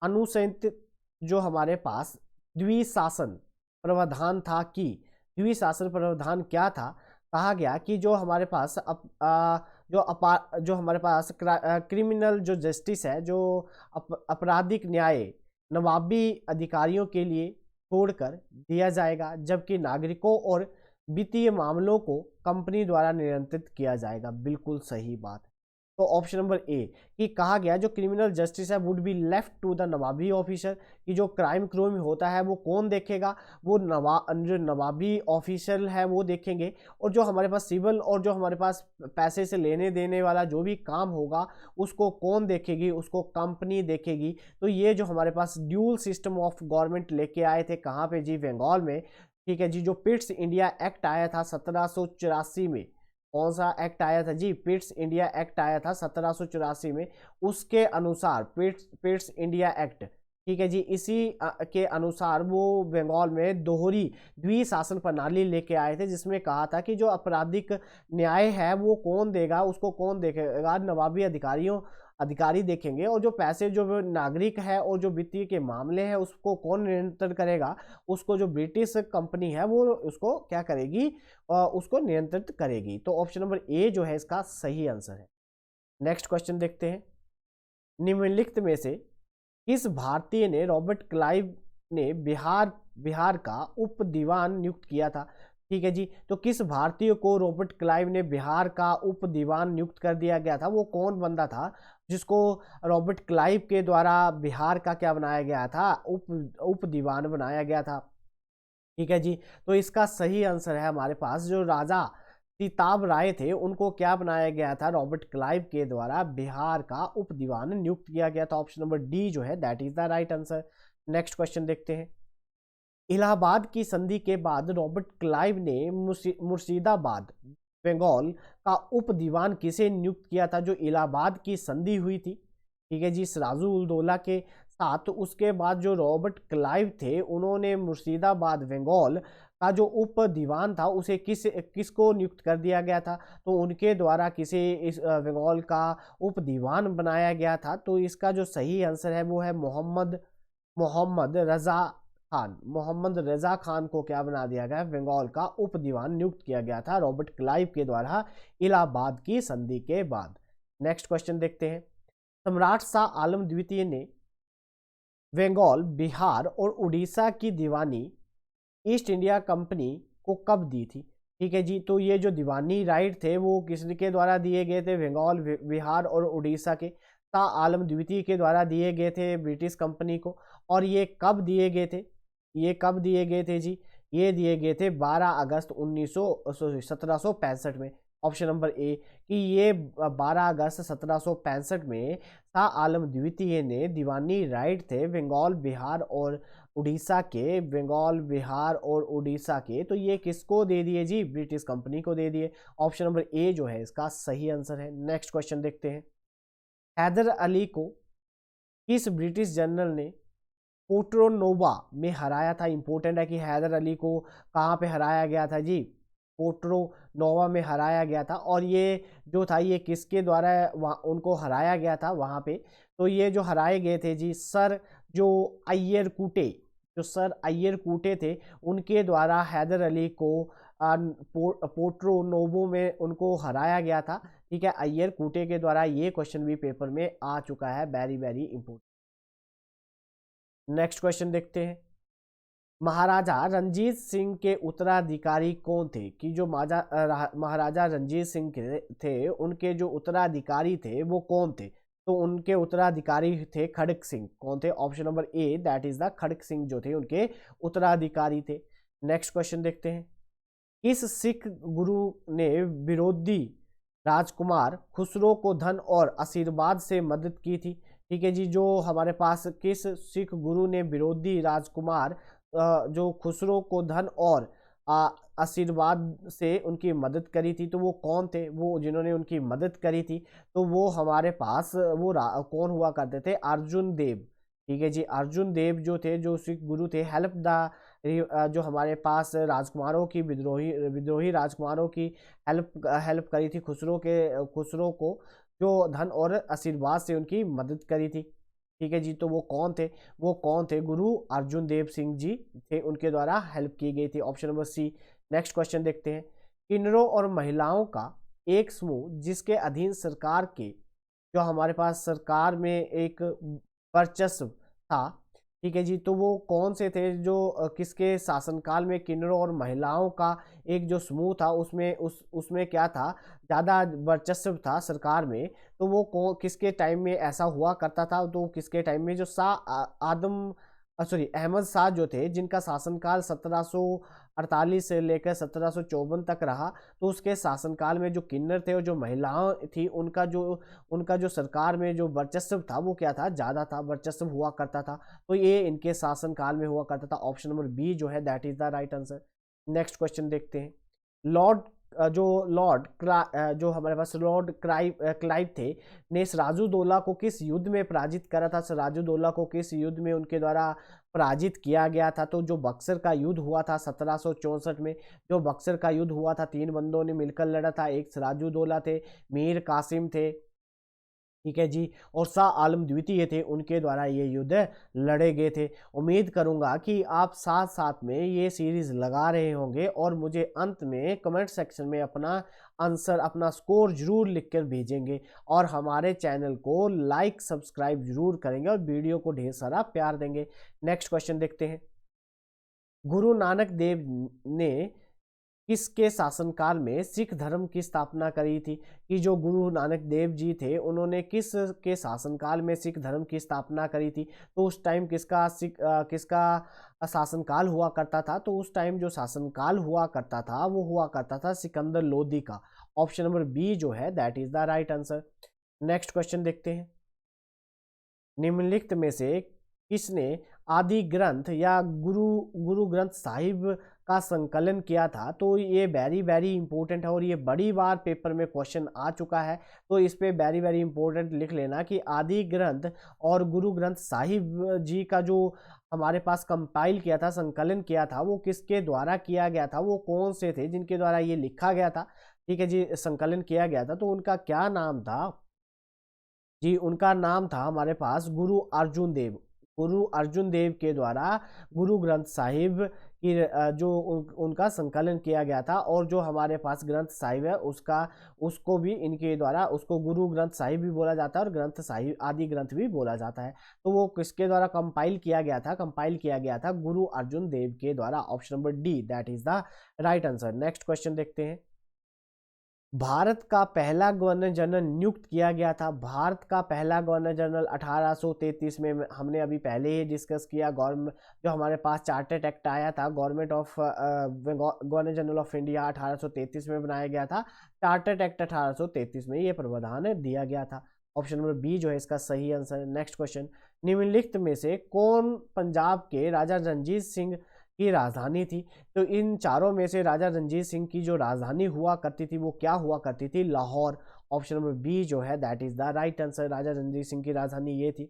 अनुशंसित जो हमारे पास द्विशासन प्रावधान था, कि द्विशासन प्रावधान क्या था? कहा गया कि जो हमारे पास जो हमारे पास क्रिमिनल जो जस्टिस है, जो आपराधिक न्याय नवाबी अधिकारियों के लिए छोड़कर दिया जाएगा, जबकि नागरिकों और वित्तीय मामलों को कंपनी द्वारा नियंत्रित किया जाएगा। बिल्कुल सही बात। तो ऑप्शन नंबर ए, कि कहा गया जो क्रिमिनल जस्टिस है would be left to the नवाबी ऑफिसर, कि जो क्राइम होता है वो कौन देखेगा? वो जो नवाबी ऑफिसर है वो देखेंगे। और जो हमारे पास सिविल और जो हमारे पास पैसे से लेने देने वाला जो भी काम होगा उसको कौन देखेगी? उसको कंपनी देखेगी। तो ये जो हमारे पास ड्यूल सिस्टम ऑफ गवर्नमेंट लेके आए थे, कहाँ पे जी? बंगाल में। ठीक है जी, जो पिट्स इंडिया एक्ट आया था 1784 में। कौन सा एक्ट आया था जी? पिट्स इंडिया एक्ट आया था 1784 में। उसके अनुसार पिट्स इंडिया एक्ट, ठीक है जी, इसी के अनुसार वो बंगाल में दोहरी द्विशासन प्रणाली लेके आए थे, जिसमें कहा था कि जो आपराधिक न्याय है वो कौन देगा? उसको कौन देखेगा? नवाबी अधिकारी देखेंगे। और जो पैसे जो नागरिक है और जो वित्तीय के मामले हैं उसको कौन नियंत्रण करेगा? उसको जो ब्रिटिश कंपनी है वो उसको क्या करेगी? उसको नियंत्रित करेगी। तो ऑप्शन नंबर ए जो है इसका सही आंसर है। नेक्स्ट क्वेश्चन देखते हैं। निम्नलिखित में से किस भारतीय ने रॉबर्ट क्लाइव ने बिहार का उप दीवान नियुक्त किया था? ठीक है जी। तो किस भारतीय को रॉबर्ट क्लाइव ने बिहार का उप दीवान नियुक्त कर दिया गया था? वो कौन बंदा था जिसको रॉबर्ट क्लाइव के द्वारा बिहार का क्या बनाया गया था, उप दीवान बनाया गया था? ठीक है जी। तो इसका सही आंसर है हमारे पास जो राजा सीताब राय थे उनको क्या बनाया गया था, रॉबर्ट क्लाइव के द्वारा बिहार का उप दीवान नियुक्त किया गया था। ऑप्शन नंबर डी जो है that is the right answer. Next question देखते हैं। इलाहाबाद की संधि के बाद रॉबर्ट क्लाइव ने मुर्शिदाबाद बंगाल का उप दीवान किसे नियुक्त किया था? जो इलाहाबाद की संधि हुई थी, ठीक है जी, सिराजु उल दौला के साथ, उसके बाद जो रॉबर्ट क्लाइव थे उन्होंने मुर्शिदाबाद बंगाल का जो उप दीवान था उसे किसको नियुक्त कर दिया गया था? तो उनके द्वारा किसे इस बंगाल का उप दीवान बनाया गया था। तो इसका जो सही आंसर है वो है मोहम्मद मोहम्मद रजा खान। मोहम्मद रजा खान को क्या बना दिया गया? बंगाल का उप दीवान नियुक्त किया गया था रॉबर्ट क्लाइव के द्वारा इलाहाबाद की संधि के बाद। नेक्स्ट क्वेश्चन देखते हैं। सम्राट शाह आलम द्वितीय ने बंगाल, बिहार और उड़ीसा की दीवानी ईस्ट इंडिया कंपनी को कब दी थी? ठीक है जी। तो ये जो दीवानी राइट थे वो किसके द्वारा दिए गए थे? बंगाल, बिहार और उड़ीसा के शाह आलम द्वितीय के द्वारा दिए गए थे ब्रिटिश कंपनी को। और ये कब दिए गए थे? ये कब दिए गए थे जी? ये दिए गए थे 12 अगस्त 1765 में। ऑप्शन नंबर ए कि ये 12 अगस्त 1765 में शाह आलम द्वितीय ने दीवानी राइट थे बंगाल, बिहार और उड़ीसा के, बंगाल, बिहार और उड़ीसा के, तो ये किसको दे दिए जी? ब्रिटिश कंपनी को दे दिए। ऑप्शन नंबर ए जो है इसका सही आंसर है। नेक्स्ट क्वेश्चन देखते हैं। हैदर अली को किस ब्रिटिश जनरल ने पोर्टो-नोवो में हराया था? इंपॉर्टेंट है कि हैदर अली को कहाँ पे हराया गया था जी? पोर्टो-नोवो में हराया गया था। और ये जो था ये किसके द्वारा उनको हराया गया था वहाँ पे? तो ये जो हराए गए थे जी सर जो अय्यर कूटे, जो सर अय्यर कूटे थे उनके द्वारा हैदर अली को पोर्टो-नोवो में उनको हराया गया था। ठीक है, अय्यर कूटे के द्वारा। ये क्वेश्चन भी पेपर में आ चुका है, very very important. Next question देखते हैं। महाराजा रंजीत सिंह के उत्तराधिकारी कौन थे? कि जो महाराजा रंजीत सिंह थे उनके जो उत्तराधिकारी थे वो कौन थे? तो उनके उत्तराधिकारी थे खड़क सिंह। कौन थे? Option number A that is the Kharak Singh जो थे उनके उत्तराधिकारी थे। नेक्स्ट क्वेश्चन देखते हैं। किस सिख गुरु ने विरोधी राजकुमार खुसरो को धन और आशीर्वाद से मदद की थी? ठीक है जी। जो हमारे पास किस सिख गुरु ने विरोधी राजकुमार जो खुसरो को धन और आशीर्वाद से उनकी मदद करी थी? तो वो कौन थे वो जिन्होंने उनकी मदद करी थी? तो वो हमारे पास वो कौन हुआ करते थे? अर्जुन देव। ठीक है जी। अर्जुन देव जो थे, जो सिख गुरु थे, हेल्प द जो हमारे पास राजकुमारों की विद्रोही राजकुमारों की हेल्प करी थी खुसरो को जो धन और आशीर्वाद से उनकी मदद करी थी। ठीक है जी। तो वो कौन थे? वो कौन थे? गुरु अर्जुन देव सिंह जी थे, उनके द्वारा हेल्प की गई थी। Option number C. Next question देखते हैं। किन्नरों और महिलाओं का एक समूह जिसके अधीन सरकार के, जो हमारे पास सरकार में एक वर्चस्व था, ठीक है जी, तो वो कौन से थे? जो किसके शासनकाल में किन्नरों और महिलाओं का एक जो समूह था उसमें क्या था, ज़्यादा वर्चस्व था सरकार में? तो वो किसके टाइम में ऐसा हुआ करता था? तो किसके टाइम में? जो अहमद शाह जो थे, जिनका शासनकाल 1748 से लेकर 1754 तक रहा, तो उसके शासनकाल में जो किन्नर थे और जो महिलाएं थी उनका जो सरकार में जो वर्चस्व था वो क्या था? ज़्यादा था, वर्चस्व हुआ करता था। तो ये इनके शासनकाल में हुआ करता था। ऑप्शन नंबर बी जो है that is the right answer. Next question देखते हैं। जो हमारे पास क्लाइव थे ने सिराजुद्दौला को किस युद्ध में पराजित करा था? सिराजुद्दौला को किस युद्ध में उनके द्वारा पराजित किया गया था? तो जो बक्सर का युद्ध हुआ था 1764 में, जो बक्सर का युद्ध हुआ था, 3 बंदों ने मिलकर लड़ा था। एक सिराजुद्दौला थे, मीर कासिम थे, ठीक है जी, और शाह आलम द्वितीय थे, उनके द्वारा ये युद्ध लड़े गए थे। उम्मीद करूंगा कि आप साथ साथ में ये सीरीज लगा रहे होंगे और मुझे अंत में कमेंट सेक्शन में अपना आंसर, अपना स्कोर जरूर लिखकर भेजेंगे और हमारे चैनल को लाइक सब्सक्राइब जरूर करेंगे और वीडियो को ढेर सारा प्यार देंगे। नेक्स्ट क्वेश्चन देखते हैं। गुरु नानक देव ने किसके शासनकाल में सिख धर्म की स्थापना करी थी, कि जो गुरु नानक देव जी थे उन्होंने किस के शासनकाल में सिख धर्म की स्थापना करी थी। तो उस टाइम किसका शासनकाल हुआ करता था, तो उस टाइम जो शासनकाल हुआ करता था वो हुआ करता था सिकंदर लोदी का। ऑप्शन नंबर बी जो है that is the right answer. Next question देखते हैं, निम्नलिखित में से किसने आदि ग्रंथ या गुरु ग्रंथ साहिब का संकलन किया था। तो ये वेरी वेरी इंपॉर्टेंट है और ये बड़ी बार पेपर में क्वेश्चन आ चुका है, तो इस पे वेरी वेरी इंपॉर्टेंट लिख लेना कि आदि ग्रंथ और गुरु ग्रंथ साहिब जी का जो हमारे पास कंपाइल किया था, संकलन किया था, वो किसके द्वारा किया गया था, वो कौन से थे जिनके द्वारा ये लिखा गया था, ठीक है जी, संकलन किया गया था। तो उनका क्या नाम था जी, उनका नाम था हमारे पास गुरु अर्जुन देव। गुरु अर्जुन देव के द्वारा गुरु ग्रंथ साहिब की जो उनका संकलन किया गया था, और जो हमारे पास ग्रंथ साहिब है उसको भी इनके द्वारा, उसको गुरु ग्रंथ साहिब भी बोला जाता है और ग्रंथ साहिब आदि ग्रंथ भी बोला जाता है। तो वो किसके द्वारा कंपाइल किया गया था, कंपाइल किया गया था गुरु अर्जुन देव के द्वारा। Option number D that is the right answer. Next question देखते हैं, भारत का पहला गवर्नर जनरल नियुक्त किया गया था। भारत का पहला गवर्नर जनरल 1833 में हमने अभी पहले ही डिस्कस किया। गवर्नमेंट जो हमारे पास चार्टर्ड एक्ट आया था, government of governor general of India 1833 में बनाया गया था। चार्टर्ड एक्ट 1833 में ये प्रावधान दिया गया था। ऑप्शन नंबर बी जो है इसका सही आंसर। नेक्स्ट क्वेश्चन, निम्नलिखित में से कौन पंजाब के राजा रणजीत सिंह की राजधानी थी। तो इन चारों में से राजा रणजीत सिंह की जो राजधानी हुआ करती थी वो क्या हुआ करती थी, लाहौर। ऑप्शन नंबर बी जो है that is the right answer, Raja Ranjit Singh की राजधानी ये थी।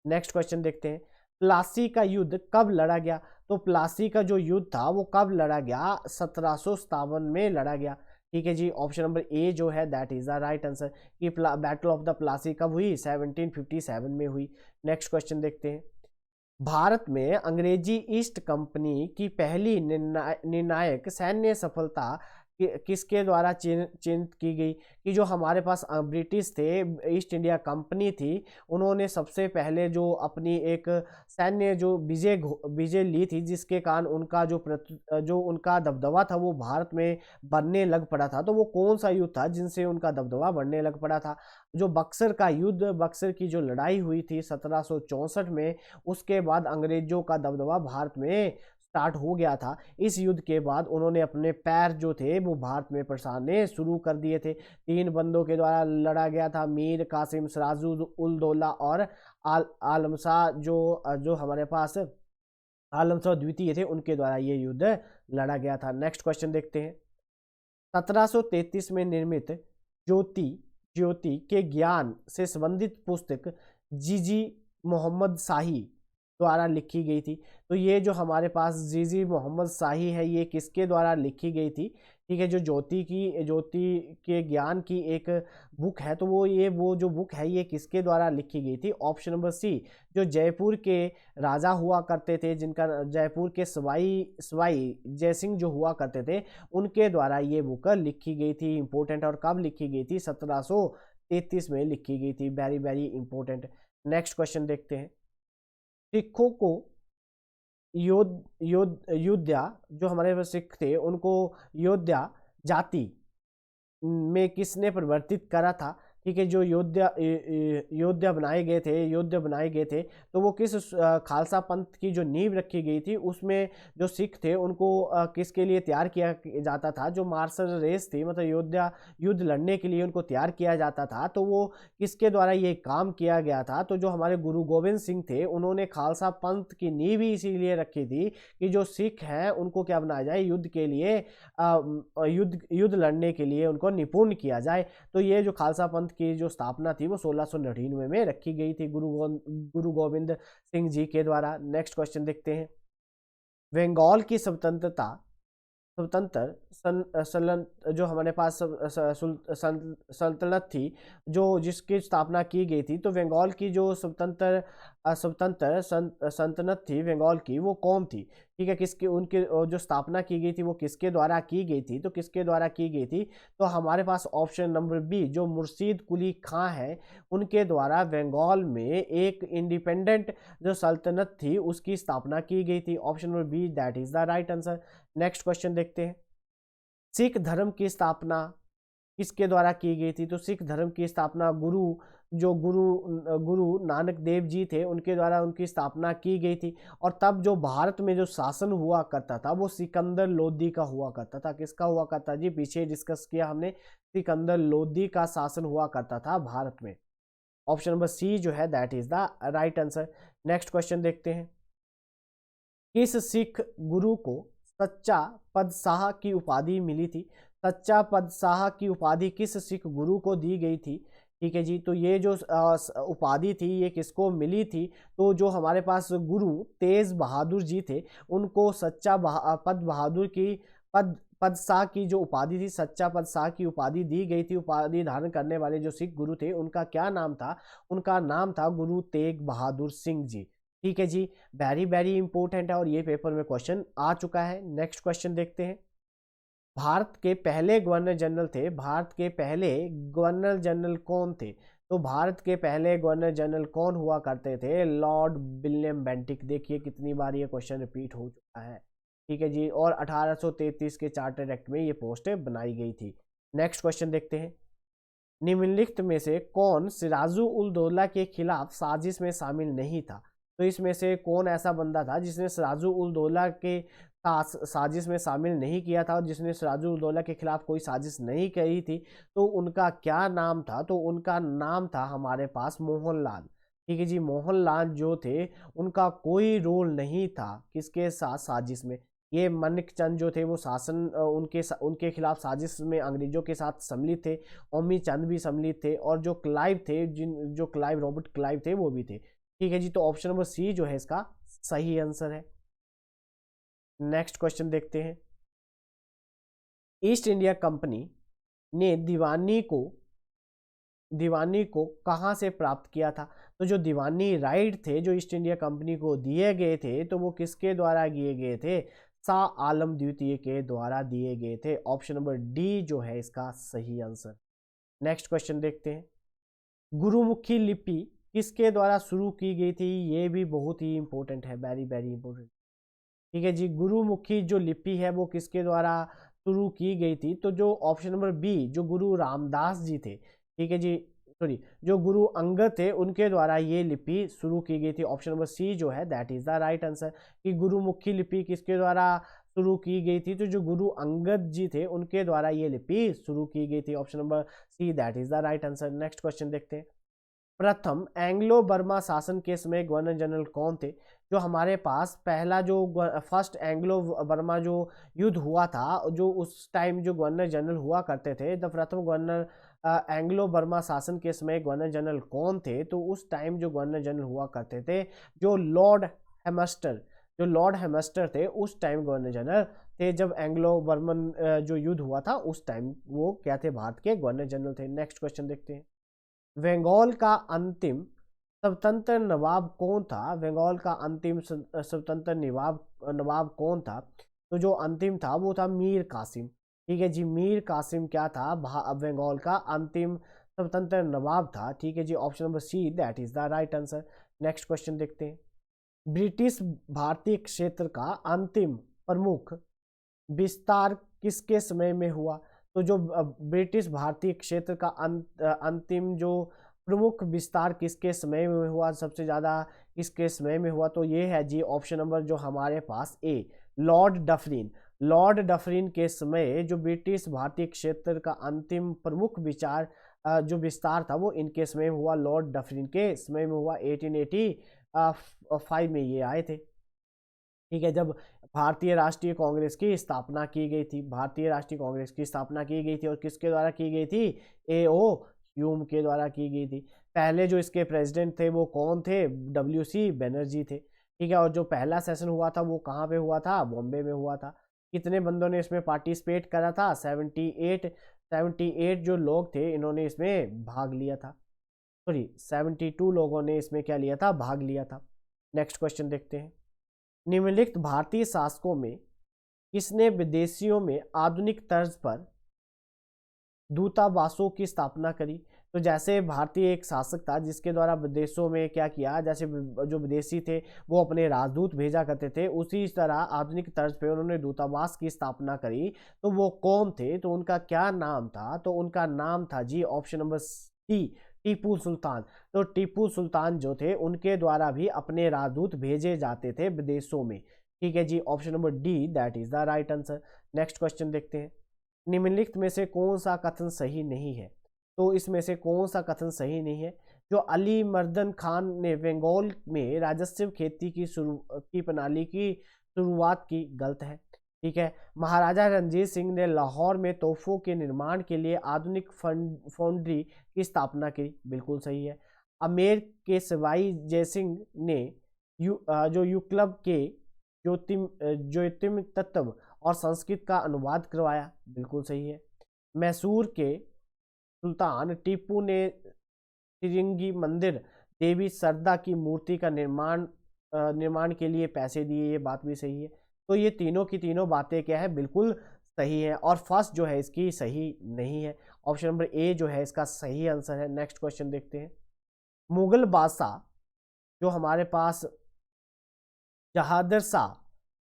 नेक्स्ट क्वेश्चन देखते हैं, प्लासी का युद्ध कब लड़ा गया। तो प्लासी का जो युद्ध था वो कब लड़ा गया, 1757 में लड़ा गया, ठीक है जी। ऑप्शन नंबर ए जो है that is the right answer, कि बैटल ऑफ द प्लासी कब हुई, 1757 में हुई। नेक्स्ट क्वेश्चन देखते हैं, भारत में अंग्रेजी ईस्ट कंपनी की पहली निर्णायक सैन्य सफलता किसके द्वारा चिन्हित की गई, कि जो हमारे पास ब्रिटिश थे, ईस्ट इंडिया कंपनी थी, उन्होंने सबसे पहले जो अपनी एक सैन्य जो विजय ली थी, जिसके कारण उनका जो उनका दबदबा था वो भारत में बढ़ने लग पड़ा था। तो वो कौन सा युद्ध था जिनसे उनका दबदबा बढ़ने लग पड़ा था, जो बक्सर का युद्ध, बक्सर की जो लड़ाई हुई थी 1764 में, उसके बाद अंग्रेजों का दबदबा भारत में स्टार्ट हो गया था। इस युद्ध के बाद उन्होंने अपने पैर जो थे वो भारत में पसारने शुरू कर दिए थे। 3 बंदों के द्वारा लड़ा गया था, मीर कासिम, सिराजुल उल दौला और आलम शाह, जो हमारे पास आलम शाह द्वितीय थे, उनके द्वारा ये युद्ध लड़ा गया था। नेक्स्ट क्वेश्चन देखते हैं, 1733 में निर्मित ज्योति के ज्ञान से संबंधित पुस्तक जीजी मोहम्मद शाही द्वारा लिखी गई थी। तो ये जो हमारे पास जीजी मोहम्मद शाही है, ये किसके द्वारा लिखी गई थी, ठीक है, जो ज्योति के ज्ञान की एक बुक है, तो वो जो बुक है ये किसके द्वारा लिखी गई थी। ऑप्शन नंबर सी, जो जयपुर के राजा हुआ करते थे, जिनका जयपुर के सवाई जयसिंह जो हुआ करते थे, उनके द्वारा ये बुक लिखी गई थी। इंपॉर्टेंट, और कब लिखी गई थी, 1733 में लिखी गई थी। Very very important. Next question देखते हैं, सिखों को योद्धा जो हमारे सिख थे उनको योद्धा जाति में किसने परिवर्तित करा था, ठीक है, जो योद्धा बनाए गए थे, तो वो किस खालसा पंथ की जो नींव रखी गई थी उसमें जो सिख थे उनको किसके लिए तैयार किया जाता था, जो मार्शल रेस थी, मतलब युद्ध लड़ने के लिए उनको तैयार किया जाता था, तो वो किसके द्वारा ये काम किया गया था। तो जो हमारे गुरु गोविंद सिंह थे उन्होंने खालसा पंथ की नींव ही इसीलिए रखी थी कि जो सिख हैं उनको क्या बनाया जाए, युद्ध के लिए युद्ध लड़ने के लिए उनको निपुण किया जाए। तो ये जो खालसा पंथ की जो स्थापना थी वो 1699 में रखी गई थी गुरु गोविंद सिंह जी के द्वारा। नेक्स्ट क्वेश्चन देखते हैं, बंगाल की जो हमारे पास सल्तनत थी, जिसकी स्थापना की गई थी, तो बंगाल की जो स्वतंत्र सल्तनत थी बंगाल की, वो कौन थी, ठीक है, किसके उनके जो स्थापना की गई थी वो किसके द्वारा की गई थी, तो किसके द्वारा की गई थी, तो हमारे पास ऑप्शन नंबर बी, जो मुर्शीद कुली खां है, उनके द्वारा बंगाल में एक इंडिपेंडेंट जो सल्तनत थी उसकी स्थापना की गई थी। Option number B that is the right answer. Next question देखते हैं, सिख धर्म की स्थापना किसके द्वारा की गई थी? तो सिख धर्म की स्थापना गुरु नानक देव जी थे, उनके द्वारा उनकी स्थापना की गई थी। और तब जो भारत में जो शासन हुआ करता था वो सिकंदर लोदी का हुआ करता था। किसका हुआ करता जी? पीछे डिस्कस किया हमने, सिकंदर लोदी का शासन हुआ करता था भारत में। ऑप्शन नंबर सी जो है that is the right answer. Next question देखते हैं। किस सिख गुरु को सच्चा पदशाह की उपाधि मिली थी? सच्चा पदशाह की उपाधि किस सिख गुरु को दी गई थी? ठीक है जी, तो ये जो उपाधि थी ये किसको मिली थी? तो जो हमारे पास गुरु तेज बहादुर जी थे, उनको सच्चा पद बहादुर की पदशाह की जो उपाधि थी, सच्चा पदशाह की उपाधि दी गई थी। उपाधि धारण करने वाले जो सिख गुरु थे उनका क्या नाम था? उनका नाम था गुरु तेग बहादुर सिंह जी। ठीक है जी, वेरी वेरी इंपॉर्टेंट है और ये पेपर में क्वेश्चन आ चुका है। नेक्स्ट क्वेश्चन देखते हैं। भारत के पहले गवर्नर जनरल थे, भारत के पहले गवर्नर जनरल कौन थे? तो भारत के पहले गवर्नर जनरल कौन हुआ करते थे? Lord William Bentinck. देखिए कितनी बार ये क्वेश्चन रिपीट हो चुका है। ठीक है जी, और 1833 के चार्टर एक्ट में ये पोस्ट बनाई गई थी। नेक्स्ट क्वेश्चन देखते हैं। निम्नलिखित में से कौन सिराजु उल दौला के खिलाफ साजिश में शामिल नहीं था? तो इसमें से कौन ऐसा बंदा था जिसने सिराजु उल दौला के साजिश में शामिल नहीं किया था और जिसने सिराजु उल दौला के खिलाफ कोई साजिश नहीं करी थी? तो उनका क्या नाम था? तो उनका नाम था हमारे पास मोहनलाल। ठीक है जी, मोहनलाल जो थे उनका कोई रोल नहीं था किसके साथ साजिश में। ये मानिक चंद जो थे वो उनके खिलाफ साजिश में अंग्रेजों के साथ सम्मिलित थे। ओमी चंद भी सम्मिलित थे और जो क्लाइव थे, जो क्लाइव, रॉबर्ट क्लाइव थे, वो भी थे। ठीक है जी, तो ऑप्शन नंबर सी जो है इसका सही आंसर है। नेक्स्ट क्वेश्चन देखते हैं। ईस्ट इंडिया कंपनी ने दीवानी को कहां से प्राप्त किया था? तो जो दीवानी राइट थे जो ईस्ट इंडिया कंपनी को दिए गए थे, तो वो किसके द्वारा दिए गए थे? शाह आलम द्वितीय के द्वारा दिए गए थे। ऑप्शन नंबर डी जो है इसका सही आंसर। नेक्स्ट क्वेश्चन देखते हैं। गुरुमुखी लिपि किसके द्वारा शुरू की गई थी? ये भी बहुत ही इंपॉर्टेंट है, वेरी वेरी इंपॉर्टेंट। ठीक है जी, गुरुमुखी जो लिपि है वो किसके द्वारा शुरू की गई थी? तो जो ऑप्शन नंबर बी जो गुरु रामदास जी थे, ठीक है जी, सॉरी, जो गुरु अंगद थे उनके द्वारा ये लिपि शुरू की गई थी। ऑप्शन नंबर सी जो है that is the right answer कि गुरुमुखी लिपि किसके द्वारा शुरू की गई थी? तो जो गुरु अंगद जी थे उनके द्वारा ये लिपि शुरू की गई थी। Option number C that is the right answer. Next question देखते हैं। प्रथम एंग्लो बर्मा शासन के समय गवर्नर जनरल कौन थे? जो हमारे पास पहला जो फर्स्ट एंग्लो बर्मा जो युद्ध हुआ था, जो उस टाइम जो गवर्नर जनरल हुआ करते थे, द प्रथम गवर्नर एंग्लो बर्मा शासन के समय गवर्नर जनरल कौन थे? तो उस टाइम जो गवर्नर जनरल हुआ करते थे जो लॉर्ड हेमस्टर थे, उस टाइम गवर्नर जनरल थे। जब एंग्लो बर्मन जो युद्ध हुआ था उस टाइम वो क्या थे? भारत के गवर्नर जनरल थे। नेक्स्ट क्वेश्चन देखते हैं। बंगाल का अंतिम स्वतंत्र नवाब कौन था? बंगाल का अंतिम स्वतंत्र नवाब कौन था? तो जो अंतिम था वो था मीर कासिम। ठीक है जी, मीर कासिम क्या था? बंगाल का अंतिम स्वतंत्र नवाब था। ठीक है जी, option number C that is the right answer. Next question देखते हैं। ब्रिटिश भारतीय क्षेत्र का अंतिम प्रमुख विस्तार किसके समय में हुआ? तो जो ब्रिटिश भारतीय क्षेत्र का अंतिम जो प्रमुख विस्तार किसके समय में हुआ, सबसे ज़्यादा किसके समय में हुआ? तो ये है जी ऑप्शन नंबर जो हमारे पास ए, लॉर्ड डफरिन के समय जो ब्रिटिश भारतीय क्षेत्र का अंतिम प्रमुख जो विस्तार था वो इनके समय में हुआ, लॉर्ड डफरिन के समय में हुआ। 1885 में ये आए थे। ठीक है, जब भारतीय राष्ट्रीय कांग्रेस की स्थापना की गई थी, भारतीय राष्ट्रीय कांग्रेस की स्थापना की गई थी और किसके द्वारा की गई थी? ए.ओ. ह्यूम के द्वारा की गई थी। पहले जो इसके प्रेसिडेंट थे वो कौन थे? डब्ल्यू.सी. बनर्जी थे। ठीक है, और जो पहला सेशन हुआ था वो कहाँ पे हुआ था? बॉम्बे में हुआ था। कितने बंदों ने इसमें पार्टिसिपेट करा था? 78 जो लोग थे इन्होंने इसमें भाग लिया था। सॉरी, 72 लोगों ने इसमें क्या लिया था? भाग लिया था। नेक्स्ट क्वेश्चन देखते हैं। निम्नलिखित भारतीय शासकों में किसने विदेशियों में आधुनिक तर्ज पर दूतावासों की स्थापना करी? तो जैसे भारतीय एक शासक था जिसके द्वारा विदेशों में क्या किया, जैसे जो विदेशी थे वो अपने राजदूत भेजा करते थे, उसी तरह आधुनिक तर्ज पे उन्होंने दूतावास की स्थापना करी। तो वो कौन थे, तो उनका क्या नाम था, तो उनका नाम था जी ऑप्शन नंबर सी, टीपू सुल्तान। तो टीपू सुल्तान जो थे उनके द्वारा भी अपने राजदूत भेजे जाते थे विदेशों में। ठीक है जी, option number D that is the right answer. Next question देखते हैं, निम्नलिखित में से कौन सा कथन सही नहीं है। तो इसमें से कौन सा कथन सही नहीं है, जो अली मर्दन खान ने बंगाल में राजस्व खेती की प्रणाली की शुरुआत की, गलत है। ठीक है, महाराजा रणजीत सिंह ने लाहौर में तोपों के निर्माण के लिए आधुनिक फाउंड्री की स्थापना की, बिल्कुल सही है। अमेर के सवाई जयसिंह ने जो यूक्लब के ज्योतिम तत्व और संस्कृत का अनुवाद करवाया, बिल्कुल सही है। मैसूर के सुल्तान टीपू ने तिरंगी मंदिर देवी सरदा की मूर्ति का निर्माण के लिए पैसे दिए, ये बात भी सही है। तो ये तीनों की तीनों बातें क्या है, बिल्कुल सही है। और फर्स्ट जो है इसकी सही नहीं है, ऑप्शन नंबर ए जो है इसका सही आंसर है। नेक्स्ट क्वेश्चन देखते हैं, मुगल बादशाह जो हमारे पास जहादर शाह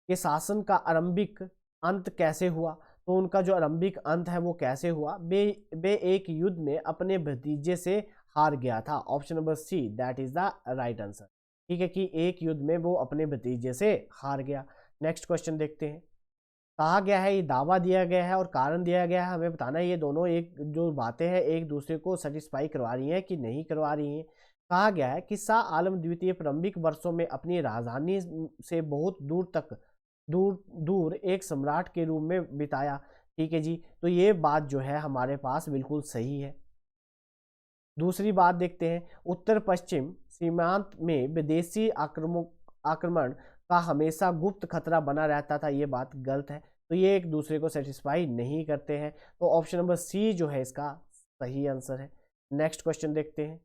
के शासन का आरंभिक अंत कैसे हुआ। तो उनका जो आरंभिक अंत है वो कैसे हुआ, बे एक युद्ध में अपने भतीजे से हार गया था, option number C that is the right answer. ठीक है, कि एक युद्ध में वो अपने भतीजे से हार गया। नेक्स्ट क्वेश्चन देखते हैं, कहा गया है, ये दावा दिया गया है और कारण दिया गया है, हमें बताना है ये दोनों एक जो बातें हैं एक दूसरे को सेटिस्फाई करवा रही हैं कि नहीं करवा रही हैं। कहा गया है कि शाह आलम द्वितीय प्रारंभिक वर्षों में अपनी राजधानी से बहुत दूर एक सम्राट के रूप में बिताया। ठीक है जी, तो ये बात जो है हमारे पास बिल्कुल सही है। दूसरी बात देखते हैं, उत्तर पश्चिम सीमांत में विदेशी आक्रमण का हमेशा गुप्त खतरा बना रहता था, ये बात गलत है। तो ये एक दूसरे को सेटिस्फाई नहीं करते हैं, तो ऑप्शन नंबर सी जो है इसका सही आंसर है। नेक्स्ट क्वेश्चन देखते हैं,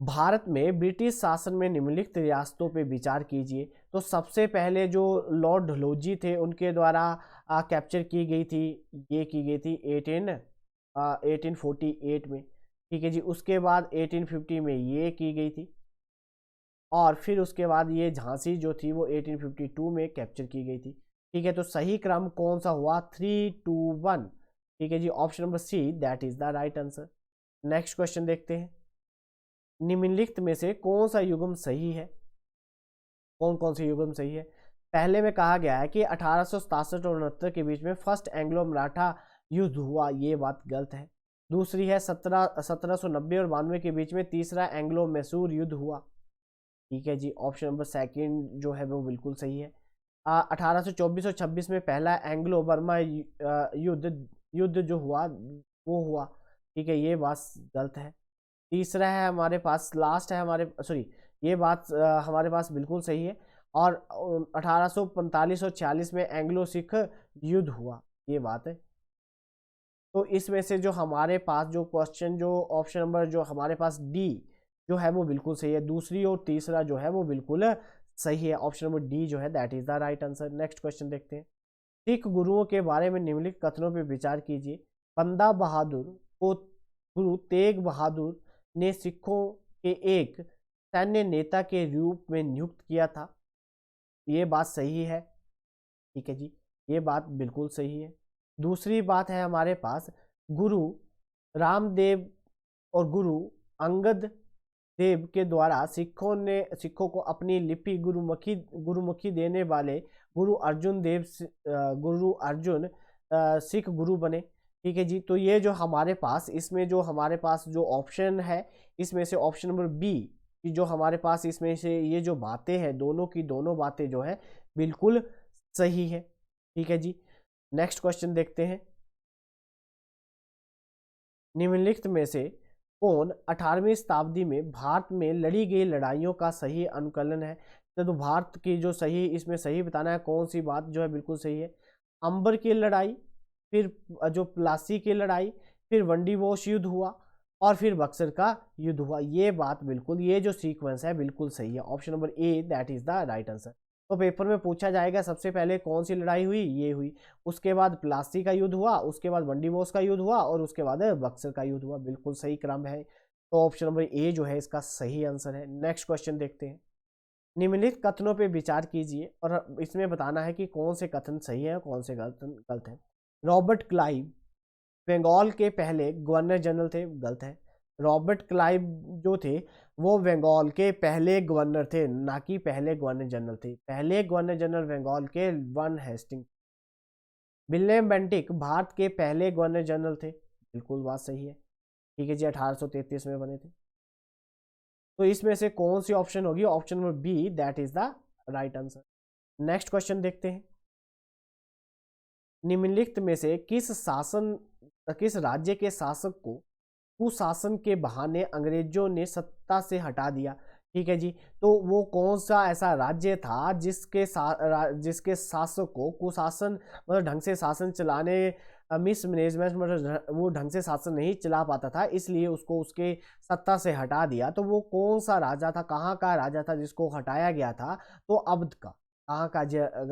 भारत में ब्रिटिश शासन में निम्नलिखित रियासतों पे विचार कीजिए। तो सबसे पहले जो लॉर्ड डलहौजी थे उनके द्वारा कैप्चर की गई थी, ये की गई थी 1848 में। ठीक है जी, उसके बाद 1850 में ये की गई थी, और फिर उसके बाद ये झांसी जो थी वो 1852 में कैप्चर की गई थी। ठीक है, तो सही क्रम कौन सा हुआ, 3-2-1। ठीक है जी, option number C that is the right answer. Next question देखते हैं, निम्नलिखित में से कौन सा युग्म सही है, कौन कौन से युग्म सही है। पहले में कहा गया है कि 1867 और 69 के बीच में फर्स्ट एंग्लो मराठा युद्ध हुआ, ये बात गलत है। दूसरी है 1790 और 92 के बीच में तीसरा एंग्लो मैसूर युद्ध हुआ। ठीक है जी, ऑप्शन नंबर सेकंड जो है वो बिल्कुल सही है। 1824 और 26 में पहला एंग्लो बर्मा युद्ध जो हुआ वो हुआ। ठीक है, ये बात गलत है। तीसरा है हमारे पास, लास्ट है हमारे, सॉरी, ये बात हमारे पास बिल्कुल सही है। और 1845 और 46 में एंग्लो सिख युद्ध हुआ, ये बात है। तो इसमें से जो हमारे पास जो क्वेश्चन जो ऑप्शन नंबर जो हमारे पास डी जो है वो बिल्कुल सही है, दूसरी और तीसरा जो है वो बिल्कुल सही है, ऑप्शन नंबर डी जो है that is the right answer. Next question देखते हैं, सिख गुरुओं के बारे में निम्नलिखित कथनों पर विचार कीजिए। बंदा बहादुर को गुरु तेग बहादुर ने सिखों के एक सैन्य नेता के रूप में नियुक्त किया था, ये बात सही है। ठीक है जी, ये बात बिल्कुल सही है। दूसरी बात है हमारे पास, गुरु रामदेव और गुरु अंगद देव के द्वारा सिखों को अपनी लिपि गुरुमुखी देने वाले गुरु अर्जुन सिख गुरु बने। ठीक है जी, तो ये जो हमारे पास इसमें जो हमारे पास जो ऑप्शन है इसमें से ऑप्शन नंबर बी की जो हमारे पास इसमें से ये जो बातें हैं दोनों की दोनों बातें जो है बिल्कुल सही है। ठीक है जी, नेक्स्ट क्वेश्चन देखते हैं, निम्नलिखित में से कौन 18वीं शताब्दी में भारत में लड़ी गई लड़ाइयों का सही अनुकलन है। तो भारत की जो सही इसमें सही बताना है कौन सी बात जो है बिल्कुल सही है। अंबर की लड़ाई, फिर जो प्लासी की लड़ाई, फिर वंडीवोश युद्ध हुआ, और फिर बक्सर का युद्ध हुआ, ये बात बिल्कुल ये जो सीक्वेंस है बिल्कुल सही है, option number A that is the right answer. तो पेपर में पूछा जाएगा सबसे पहले कौन सी लड़ाई हुई, ये हुई, उसके बाद प्लासी का युद्ध हुआ, उसके बाद बंडीबोस का युद्ध हुआ और उसके बाद बक्सर का युद्ध हुआ। बिल्कुल सही क्रम है, तो ऑप्शन नंबर ए जो है इसका सही आंसर है। नेक्स्ट क्वेश्चन देखते हैं। निम्नलिखित कथनों पे विचार कीजिए और इसमें बताना है कि कौन से कथन सही है और कौन से गलत है। रॉबर्ट क्लाइव बंगाल के पहले गवर्नर जनरल थे, गलत है। रॉबर्ट क्लाइव जो थे वो बंगाल के पहले गवर्नर थे, ना कि पहले गवर्नर जनरल थे। पहले गवर्नर जनरल बंगाल के Warren Hastings. William Bentinck Bharat के पहले गवर्नर जनरल थे, बिल्कुल बात सही है, ठीक है जी, 1833 में बने थे। तो इसमें से कौन सी ऑप्शन होगी, option number B that is the right answer. Next question देखते हैं। निम्नलिखित में से किस राज्य के शासक को कुशासन के बहाने अंग्रेजों ने सत्ता से हटा दिया, ठीक है जी। तो वो कौन सा ऐसा राज्य था जिसके शासक को कुशासन मतलब ढंग से शासन चलाने मिसमैनेजमेंट मतलब वो ढंग से शासन नहीं चला पाता था, इसलिए उसको उसके सत्ता से हटा दिया। तो वो कौन सा राजा था, कहाँ का राजा था जिसको हटाया गया था, तो अवध का। कहाँ का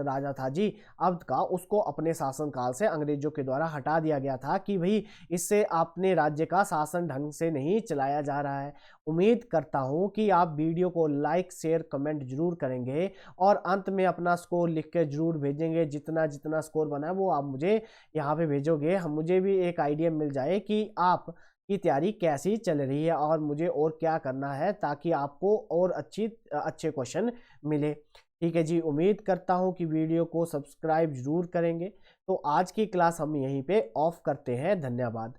राजा था जी, अवध का। उसको अपने शासनकाल से अंग्रेजों के द्वारा हटा दिया गया था कि भाई इससे अपने राज्य का शासन ढंग से नहीं चलाया जा रहा है। उम्मीद करता हूँ कि आप वीडियो को लाइक शेयर कमेंट जरूर करेंगे और अंत में अपना स्कोर लिख के जरूर भेजेंगे। जितना जितना स्कोर बना है वो आप मुझे यहाँ पे भेजोगे, हम मुझे भी एक आइडिया मिल जाए कि आप की तैयारी कैसी चल रही है और मुझे और क्या करना है ताकि आपको और अच्छे क्वेश्चन मिले, ठीक है जी। उम्मीद करता हूँ कि वीडियो को सब्सक्राइब जरूर करेंगे। तो आज की क्लास हम यहीं पे ऑफ करते हैं, धन्यवाद।